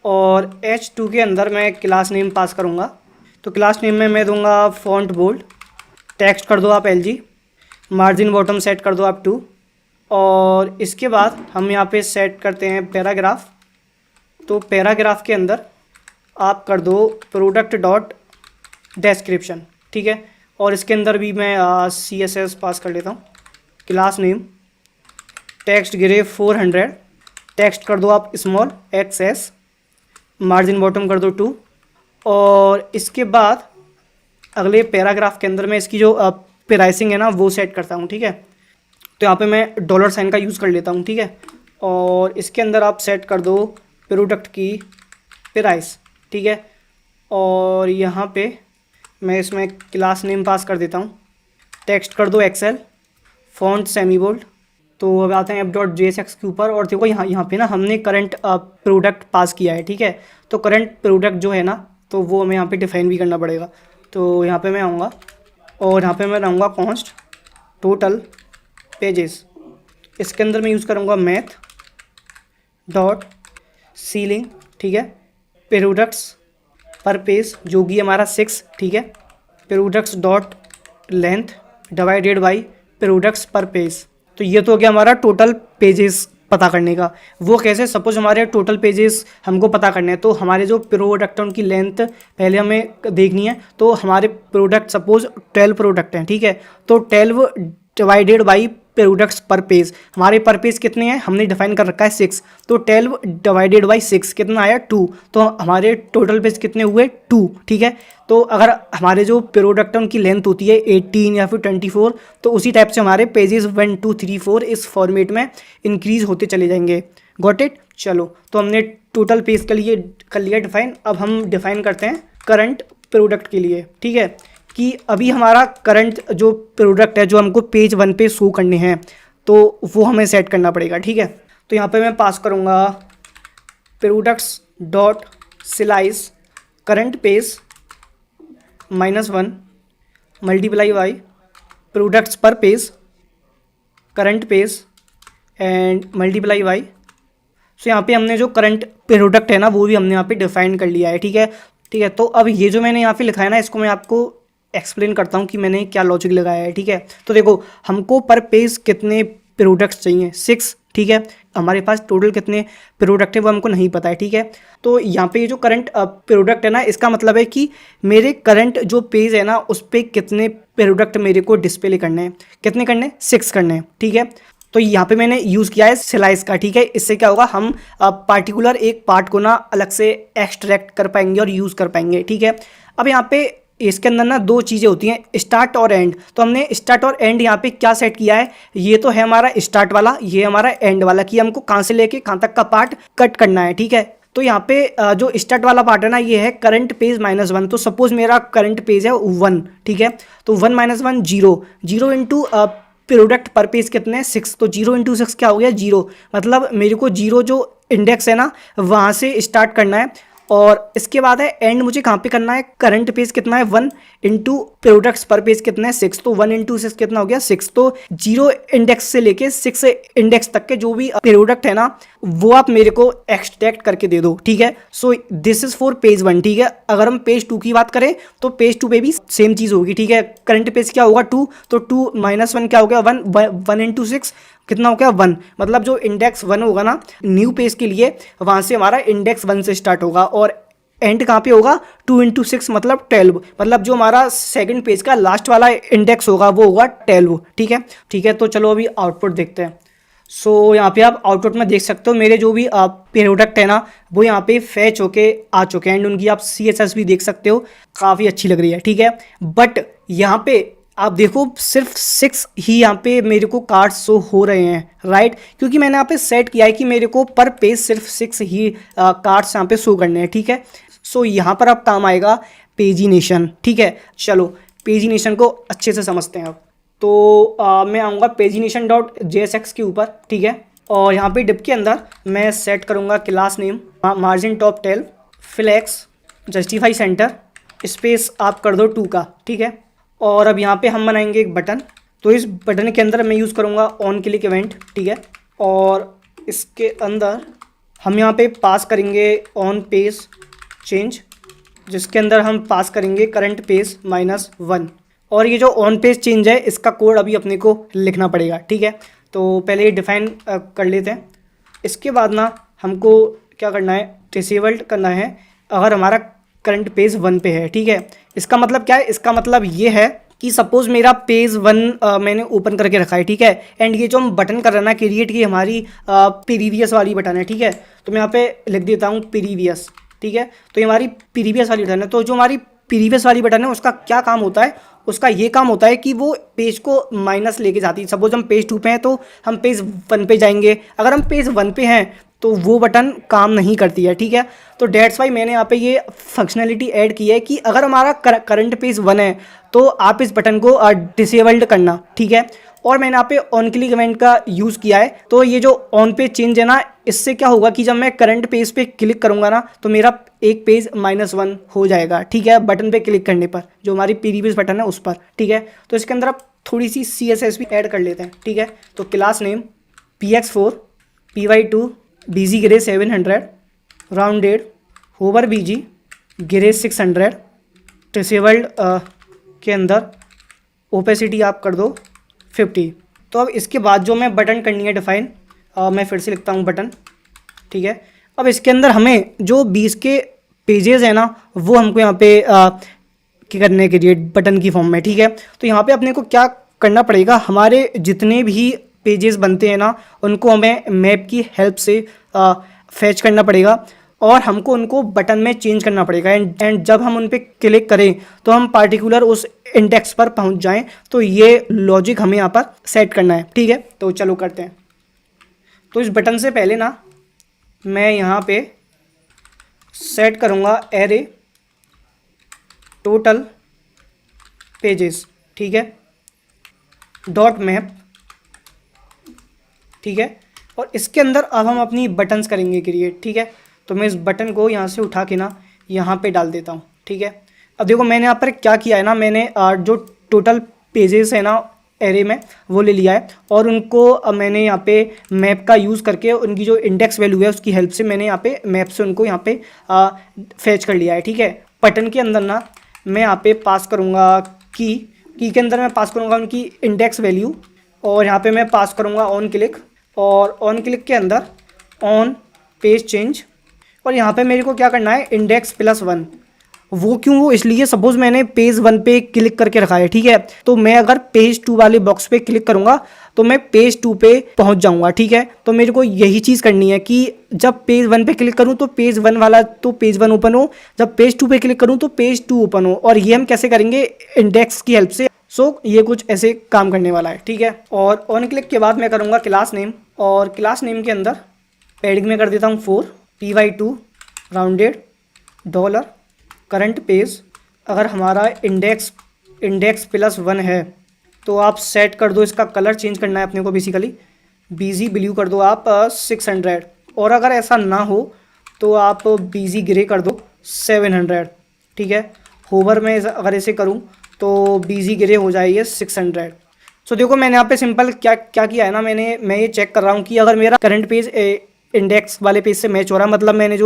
और H2 के अंदर मैं क्लास नेम पास करूँगा। तो क्लास नेम में मैं दूंगा फॉन्ट बोल्ड, टेक्स्ट कर दो आप LG, मार्जिन बॉटम सेट कर दो आप 2। और इसके बाद हम यहाँ पे सेट करते हैं पैराग्राफ। तो पैराग्राफ के अंदर आप कर दो प्रोडक्ट डॉट डिस्क्रिप्शन, ठीक है। और इसके अंदर भी मैं CSS पास कर लेता हूँ। Class name text grey 400, text कर दो आप स्मॉल XS, मार्जिन बॉटम कर दो 2। और इसके बाद अगले पैराग्राफ के अंदर मैं इसकी जो प्राइसिंग है ना वो सेट करता हूँ, ठीक है। तो यहाँ पे मैं $साइन का यूज़ कर लेता हूँ, ठीक है। और इसके अंदर आप सेट कर दो प्रोडक्ट की प्राइस, ठीक है। और यहाँ पे मैं इसमें क्लास नेम पास कर देता हूँ, टेक्स्ट कर दो एक्सेल, फॉन्ट सेमी बोल्ड। तो अब आते हैं app.jsx के ऊपर। और देखो यहाँ पे ना हमने करंट प्रोडक्ट पास किया है, ठीक है। तो करंट प्रोडक्ट जो है ना, तो वो हमें यहाँ पे डिफाइन भी करना पड़ेगा। तो यहाँ पे मैं आऊँगा और यहाँ पे मैं रहूँगा कॉन्स्ट टोटल पेजेस। इसके अंदर मैं यूज़ करूँगा मैथ डॉट सीलिंग, ठीक है। प्रोडक्ट्स पर पेज जो कि हमारा 6, ठीक है। Products dot length divided by products per page. तो ये तो हो गया हमारा टोटल पेजेस पता करने का। वो कैसे, सपोज हमारे टोटल पेजेस हमको पता करने हैं, तो हमारे जो प्रोडक्ट हैं उनकी लेंथ पहले हमें देखनी है। तो हमारे प्रोडक्ट सपोज 12 प्रोडक्ट हैं, ठीक है। तो 12 divided by products per page, हमारे पर पेज कितने हैं हमने डिफाइन कर रखा है 6। तो 12 डिवाइडेड बाई 6 कितना आया 2। तो हमारे टोटल पेज कितने हुए 2, ठीक है। तो अगर हमारे जो प्रोडक्ट है उनकी लेंथ होती है 18 या फिर 24, तो उसी टाइप से हमारे पेजेस 1 2 3 4 इस फॉर्मेट में इंक्रीज होते चले जाएंगे। Got it. चलो, तो हमने टोटल पेज के लिए कर लिया डिफाइन। अब हम डिफाइन करते हैं करंट प्रोडक्ट के लिए, ठीक है, कि अभी हमारा करंट जो प्रोडक्ट है जो हमको पेज 1 पे शो करने हैं, तो वो हमें सेट करना पड़ेगा, ठीक है। तो यहाँ पे मैं पास करूँगा products dot slice current page -1 multiply by products per page current page and multiply by. So यहाँ पे हमने जो करंट प्रोडक्ट है ना वो भी हमने यहाँ पे डिफाइन कर लिया है, ठीक है। ठीक है, तो अब ये जो मैंने यहाँ पे लिखा है ना, इसको मैं आपको एक्सप्लेन करता हूँ कि मैंने क्या लॉजिक लगाया है, ठीक है। तो देखो, हमको पर पेज कितने प्रोडक्ट्स चाहिए 6, ठीक है। हमारे पास टोटल कितने प्रोडक्ट है वो हमको नहीं पता है, ठीक है। तो यहाँ पे ये जो करंट प्रोडक्ट है ना, इसका मतलब है कि मेरे करंट जो पेज है ना उस पर कितने प्रोडक्ट मेरे को डिस्प्ले करने हैं। कितने करने हैं 6 करने हैं, ठीक है। तो यहाँ पे मैंने यूज़ किया है स्लाइस का, ठीक है। इससे क्या होगा, हम पार्टिकुलर एक पार्ट को ना अलग से एक्सट्रैक्ट कर पाएंगे और यूज़ कर पाएंगे, ठीक है। अब यहाँ पे इसके अंदर ना 2 चीज़ें होती हैं, स्टार्ट और एंड। तो हमने स्टार्ट और एंड यहाँ पे क्या सेट किया है, ये तो है हमारा स्टार्ट वाला, ये हमारा एंड वाला, कि हमको कहाँ से लेके कहाँ तक का पार्ट कट करना है, ठीक है। तो यहाँ पे जो स्टार्ट वाला पार्ट है ना, ये है करंट पेज -1। तो सपोज मेरा करंट पेज है 1, ठीक है। तो 1 - 1 0 इंटू प्रोडक्ट पर पेज कितने हैं 6। तो 0 इंटू 6 क्या हो गया 0। मतलब मेरे को 0 जो इंडेक्स है ना वहाँ से स्टार्ट करना है और इसके बाद है एंड मुझे कहाँ पे करना है, करंट पेज कितना है 1 इंटू प्रोडक्ट्स पर पेज कितना है 6, तो 1 इंटू 6 कितना हो गया 6। तो 0 इंडेक्स से लेके 6 इंडेक्स तक के जो भी प्रोडक्ट है ना वो आप मेरे को एक्सट्रैक्ट करके दे दो, ठीक है। So this is for page 1, ठीक है। अगर हम पेज 2 की बात करें तो पेज 2 पे भी सेम चीज़ होगी, ठीक है। करंट पेज क्या होगा 2, तो 2 माइनस 1 क्या हो गया 1, 1 इंटू 6 कितना हो गया 1। मतलब जो इंडेक्स 1 होगा ना न्यू पेज के लिए, वहाँ से हमारा इंडेक्स 1 से स्टार्ट होगा और एंड कहाँ पे होगा 2 इंटू 6 मतलब 12। मतलब जो हमारा सेकंड पेज का लास्ट वाला इंडेक्स होगा वो होगा 12, ठीक है। ठीक है, तो चलो अभी आउटपुट देखते हैं। सो यहाँ पे आप आउटपुट में देख सकते हो मेरे जो भी प्रोडक्ट है ना वो यहाँ पे फैच होके आ चुके हैं एंड उनकी आप CSS भी देख सकते हो, काफ़ी अच्छी लग रही है, ठीक है। बट यहाँ पे आप देखो सिर्फ 6 ही यहाँ पे मेरे को कार्ड्स शो हो रहे हैं, राइट, क्योंकि मैंने यहाँ पे सेट किया है कि मेरे को पर पेज सिर्फ 6 ही कार्ड्स यहाँ पे शो करने हैं, ठीक है। सो यहाँ पर अब काम आएगा पेजिनेशन, ठीक है। चलो पेजिनेशन को अच्छे से समझते हैं अब। तो मैं आऊँगा pagination.jsx के ऊपर, ठीक है। और यहाँ पे डिप के अंदर मैं सेट करूँगा class name margin top 12 flex justify center space आप कर दो 2 का, ठीक है। और अब यहाँ पे हम बनाएंगे एक बटन, तो इस बटन के अंदर मैं यूज़ करूँगा ऑन क्लिक इवेंट, ठीक है। और इसके अंदर हम यहाँ पे पास करेंगे ऑन पेज चेंज, जिसके अंदर हम पास करेंगे करंट पेज -1। और ये जो ऑन पेज चेंज है इसका कोड अभी अपने को लिखना पड़ेगा, ठीक है। तो पहले ये डिफाइन कर लेते हैं। इसके बाद ना हमको क्या करना है, डिसेबल्ड करना है अगर हमारा करंट पेज 1 पे है, ठीक है। इसका मतलब क्या है, इसका मतलब ये है कि सपोज़ मेरा पेज 1 मैंने ओपन करके रखा है, ठीक है। एंड ये जो हम बटन कर रहे हैं ना क्रिएट की हमारी प्रीवियस वाली बटन है, ठीक है। तो मैं यहाँ पे लिख देता हूँ प्रीवियस, ठीक है। तो ये हमारी प्रीवियस वाली बटन है। तो जो हमारी प्रीवियस वाली बटन है उसका क्या काम होता है, उसका ये काम होता है कि वो पेज को माइनस लेके जाती है। सपोज हम पेज 2 पे हैं तो हम पेज 1 पे जाएंगे, अगर हम पेज 1 पे हैं तो वो बटन काम नहीं करती है, ठीक है। तो डेट्स वाई मैंने यहाँ पे ये फंक्शनैलिटी ऐड की है कि अगर हमारा करंट पेज 1 है तो आप इस बटन को डिसेबल्ड करना, ठीक है। और मैंने यहाँ पे ऑन क्लिक इवेंट का यूज़ किया है। तो ये जो ऑन पेज चेंज है ना इससे क्या होगा कि जब मैं करंट पेज पे क्लिक करूँगा ना तो मेरा एक पेज -1 हो जाएगा, ठीक है, बटन पे क्लिक करने पर, जो हमारी प्रीवियस बटन है उस पर, ठीक है। तो इसके अंदर आप थोड़ी सी CSS भी ऐड कर लेते हैं, ठीक है। तो class name PX4 PY2 BG gray 700 rounded hover BG gray 600 disabled के अंदर ओपेसिटी आप कर दो 50। तो अब इसके बाद जो मैं बटन करनी है डिफाइन, मैं फिर से लिखता हूँ बटन, ठीक है। अब इसके अंदर हमें जो 20 के पेजेस हैं ना वो हमको यहाँ पे क्या करने के लिए बटन की फॉर्म में, ठीक है। तो यहाँ पे अपने को क्या करना पड़ेगा, हमारे जितने भी पेजेस बनते हैं ना उनको हमें मैप की हेल्प से फैच करना पड़ेगा और हमको उनको बटन में चेंज करना पड़ेगा। एंड जब हम उन पर क्लिक करें तो हम पार्टिकुलर उस इंडेक्स पर पहुंच जाएं। तो ये लॉजिक हमें यहाँ पर सेट करना है, ठीक है। तो चलो करते हैं। तो इस बटन से पहले ना मैं यहाँ पे सेट करूँगा एरे टोटल पेजेस, ठीक है, डॉट मैप, ठीक है। और इसके अंदर अब हम अपनी बटन्स करेंगे क्रिएट, ठीक है। तो मैं इस बटन को यहाँ से उठा के ना यहाँ पे डाल देता हूँ, ठीक है। अब देखो मैंने यहाँ पर क्या किया है ना, मैंने जो टोटल पेजेस है ना एरे में वो ले लिया है और उनको मैंने यहाँ पे मैप का यूज़ करके उनकी जो इंडेक्स वैल्यू है उसकी हेल्प से मैंने यहाँ पे मैप से उनको यहाँ पे फैच कर लिया है, ठीक है। बटन के अंदर ना मैं यहाँ पे पास करूँगा की के अंदर मैं पास करूँगा उनकी इंडेक्स वैल्यू और यहाँ पे मैं पास करूँगा ऑन क्लिक और ऑन क्लिक के अंदर ऑन पेज चेंज और यहाँ पे मेरे को क्या करना है इंडेक्स +1। वो क्यों, वो इसलिए सपोज मैंने पेज 1 पे क्लिक करके रखा है, ठीक है। तो मैं अगर पेज 2 वाले बॉक्स पे क्लिक करूँगा तो मैं पेज 2 पे पहुँच जाऊँगा, ठीक है। तो मेरे को यही चीज़ करनी है कि जब पेज 1 पे क्लिक करूँ तो पेज 1 वाला तो पेज 1 ओपन हो, जब पेज 2 पे क्लिक करूँ तो पेज 2 ओपन हो। और ये हम कैसे करेंगे, इंडेक्स की हेल्प से। सो ये कुछ ऐसे काम करने वाला है, ठीक है। और ऑन क्लिक के बाद मैं करूँगा क्लास नेम और क्लास नेम के अंदर पैडिंग में कर देता हूँ 4 PY2 rounded dollar current page. अगर हमारा इंडेक्स +1 है तो आप सेट कर दो, इसका कलर चेंज करना है अपने को बेसिकली, BG ब्लू कर दो आप 600। और अगर ऐसा ना हो तो आप बीजी ग्रे कर दो 700, ठीक है। होवर में अगर इसे करूँ तो बीजी ग्रे हो जाएगी 600। सो देखो मैंने यहाँ पे सिंपल क्या क्या किया है ना, मैं ये चेक कर रहा हूँ कि अगर मेरा करंट पेज इंडेक्स वाले पेज से मैच हो रहा है, मतलब मैंने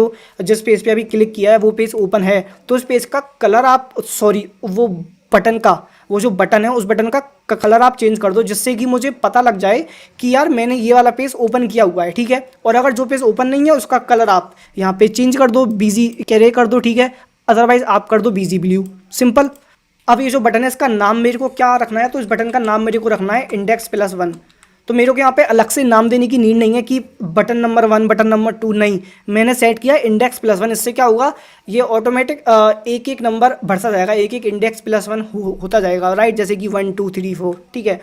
जिस पेज पे अभी क्लिक किया है वो पेज ओपन है, तो उस पेज का कलर आप वो बटन का, वो जो बटन है उस बटन का कलर आप चेंज कर दो, जिससे कि मुझे पता लग जाए कि यार मैंने ये वाला पेज ओपन किया हुआ है, ठीक है। और अगर जो पेज ओपन नहीं है उसका कलर आप यहाँ पे चेंज कर दो, बीजी ग्रे कर दो, ठीक है। अदरवाइज आप कर दो बीजी ब्लू, सिंपल। अब ये जो बटन है इसका नाम मेरे को क्या रखना है, तो इस बटन का नाम मेरे को रखना है index+1। तो मेरे को यहाँ पे अलग से नाम देने की नीड नहीं है कि बटन नंबर 1 बटन नंबर 2, नहीं, मैंने सेट किया index+1। इससे क्या होगा, ये ऑटोमेटिक एक एक नंबर बढ़ता जाएगा, एक एक index+1 होता जाएगा, राइट, जैसे कि 1 2 3 4, ठीक है।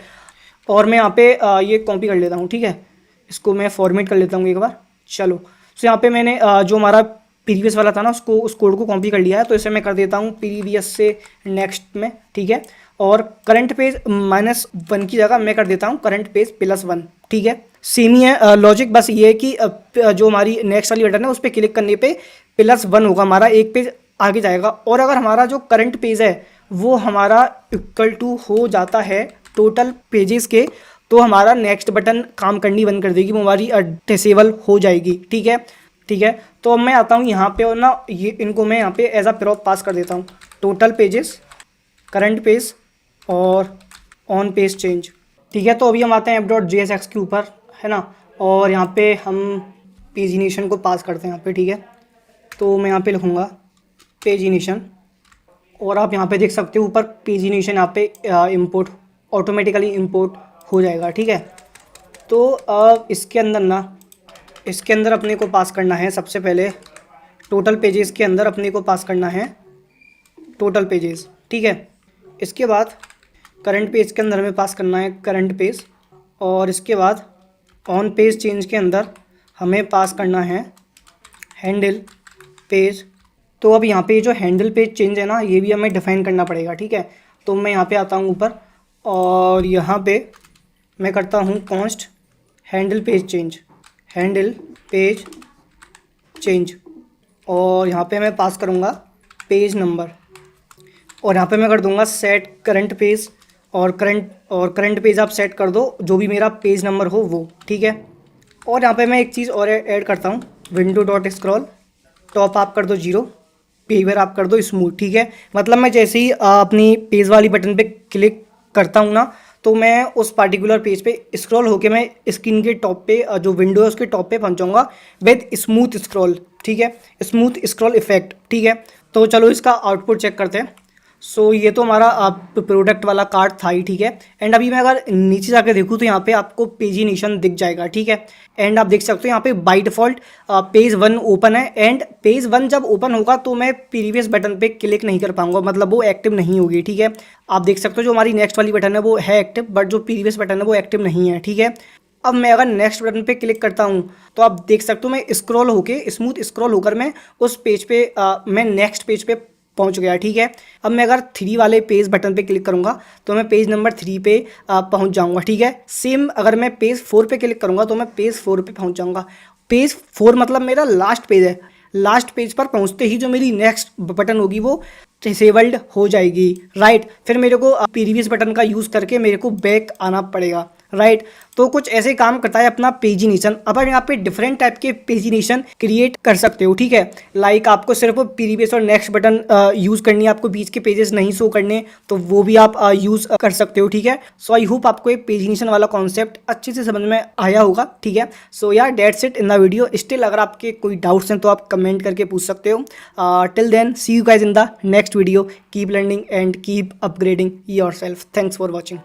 और मैं यहाँ पे ये कॉपी कर लेता हूँ, ठीक है, इसको मैं फॉर्मेट कर लेता हूँ एक बार। चलो, तो यहाँ पे मैंने जो हमारा प्रीवियस वाला था ना उस कोड को कॉपी कर लिया है, तो इसे मैं कर देता हूँ प्रीवियस से नेक्स्ट में, ठीक है। और करंट पेज -1 की जगह मैं कर देता हूँ करंट पेज +1, ठीक है। सेम ही है लॉजिक, बस ये है कि जो हमारी नेक्स्ट वाली बटन है उस पर क्लिक करने पे +1 होगा, हमारा एक पेज आगे जाएगा। और अगर हमारा जो करंट पेज है वो हमारा इक्वल टू हो जाता है टोटल पेजेस के, तो हमारा नेक्स्ट बटन काम करनी बंद कर देगी, वो हमारी डिसेबल हो जाएगी, ठीक है, ठीक है। तो अब मैं आता हूँ यहाँ पे और ना ये इनको मैं यहाँ पे एज अ प्रॉप पास कर देता हूँ, टोटल पेजेस, करंट पेज और ऑन पेज चेंज, ठीक है। तो अभी हम आते हैं app.jsx के ऊपर, है ना, और यहाँ पे हम पेजिनेशन को पास करते हैं यहाँ पे, ठीक है। तो मैं यहाँ पे लिखूँगा पेजिनेशन, और आप यहाँ पे देख सकते हो ऊपर पेजिनेशन यहाँ पे इंपोर्ट ऑटोमेटिकली इंपोर्ट हो जाएगा, ठीक है। तो इसके अंदर अपने को पास करना है सबसे पहले टोटल पेजेस के अंदर अपने को पास करना है टोटल पेजेस, ठीक है। इसके बाद करंट पेज के अंदर हमें पास करना है करंट पेज, और इसके बाद ऑन पेज चेंज के अंदर हमें पास करना है हैंडल पेज। तो अब यहाँ पे जो हैंडल पेज चेंज है ना, ये भी हमें डिफाइन करना पड़ेगा, ठीक है। तो मैं यहाँ पे आता हूँ ऊपर और यहाँ पे मैं करता हूँ कॉन्स्ट हैंडल पेज चेंज, और यहाँ पे मैं पास करूँगा पेज नंबर, और यहाँ पे मैं कर दूँगा सेट करंट पेज, और करंट पेज आप सेट कर दो जो भी मेरा पेज नंबर हो वो, ठीक है। और यहाँ पे मैं एक चीज़ और ऐड करता हूँ, विंडो डॉट स्क्रॉल, टॉप आप कर दो 0, पेवर आप कर दो स्मूथ, ठीक है। मतलब मैं जैसे ही अपनी पेज वाली बटन पे क्लिक करता हूँ ना, तो मैं उस पार्टिकुलर पेज पे स्क्रॉल होके मैं स्क्रीन के टॉप पे जो विंडो है उसके टॉप पे पहुँच जाऊँगा विद स्मूथ स्क्रॉल, ठीक है, स्मूथ स्क्रॉल इफेक्ट, ठीक है। तो चलो इसका आउटपुट चेक करते हैं। सो ये तो हमारा प्रोडक्ट वाला कार्ड था ही, ठीक है। एंड अभी मैं अगर नीचे जाके देखूँ तो यहाँ पे आपको पेजिनेशन दिख जाएगा, ठीक है। एंड आप देख सकते हो यहाँ पे बाय डिफ़ॉल्ट पेज 1 ओपन है, एंड पेज 1 जब ओपन होगा तो मैं प्रीवियस बटन पे क्लिक नहीं कर पाऊंगा, मतलब वो एक्टिव नहीं होगी, ठीक है। आप देख सकते हो जो हमारी नेक्स्ट वाली बटन है वो है एक्टिव, बट जो प्रीवियस बटन है वो एक्टिव नहीं है, ठीक है। अब मैं अगर नेक्स्ट बटन पे क्लिक करता हूँ तो आप देख सकते हो मैं स्क्रॉल होके स्मूथ स्क्रॉल होकर मैं उस पेज पे मैं नेक्स्ट पेज पे पहुंच गया, ठीक है। अब मैं अगर 3 वाले पेज बटन पे क्लिक करूंगा तो मैं पेज नंबर 3 पे पहुंच जाऊंगा, ठीक है। सेम अगर मैं पेज 4 पे क्लिक करूंगा तो मैं पेज 4 पे पहुंच जाऊंगा। पेज 4 मतलब मेरा लास्ट पेज है, लास्ट पेज पर पहुंचते ही जो मेरी नेक्स्ट बटन होगी वो डिसेबल्ड हो जाएगी, राइट। फिर मेरे को प्रीवियस बटन का यूज़ करके मेरे को बैक आना पड़ेगा, राइट। तो कुछ ऐसे काम करता है अपना पेजिनेशन। अब आप यहाँ पे डिफरेंट टाइप के पेजिनेशन क्रिएट कर सकते हो, ठीक है। लाइक आपको सिर्फ प्रीवियस और नेक्स्ट बटन यूज़ करनी है, आपको बीच के पेजेस नहीं शो करने, तो वो भी आप यूज़ कर सकते हो, ठीक है। सो आई होप आपको ये पेजिनेशन वाला कॉन्सेप्ट अच्छे से समझ में आया होगा, ठीक है। सो यार that's it in the video. Still अगर आपके कोई डाउट्स हैं तो आप कमेंट करके पूछ सकते हो। Till then see you guys in the next video. Keep learning and keep upgrading yourself. Thanks for watching.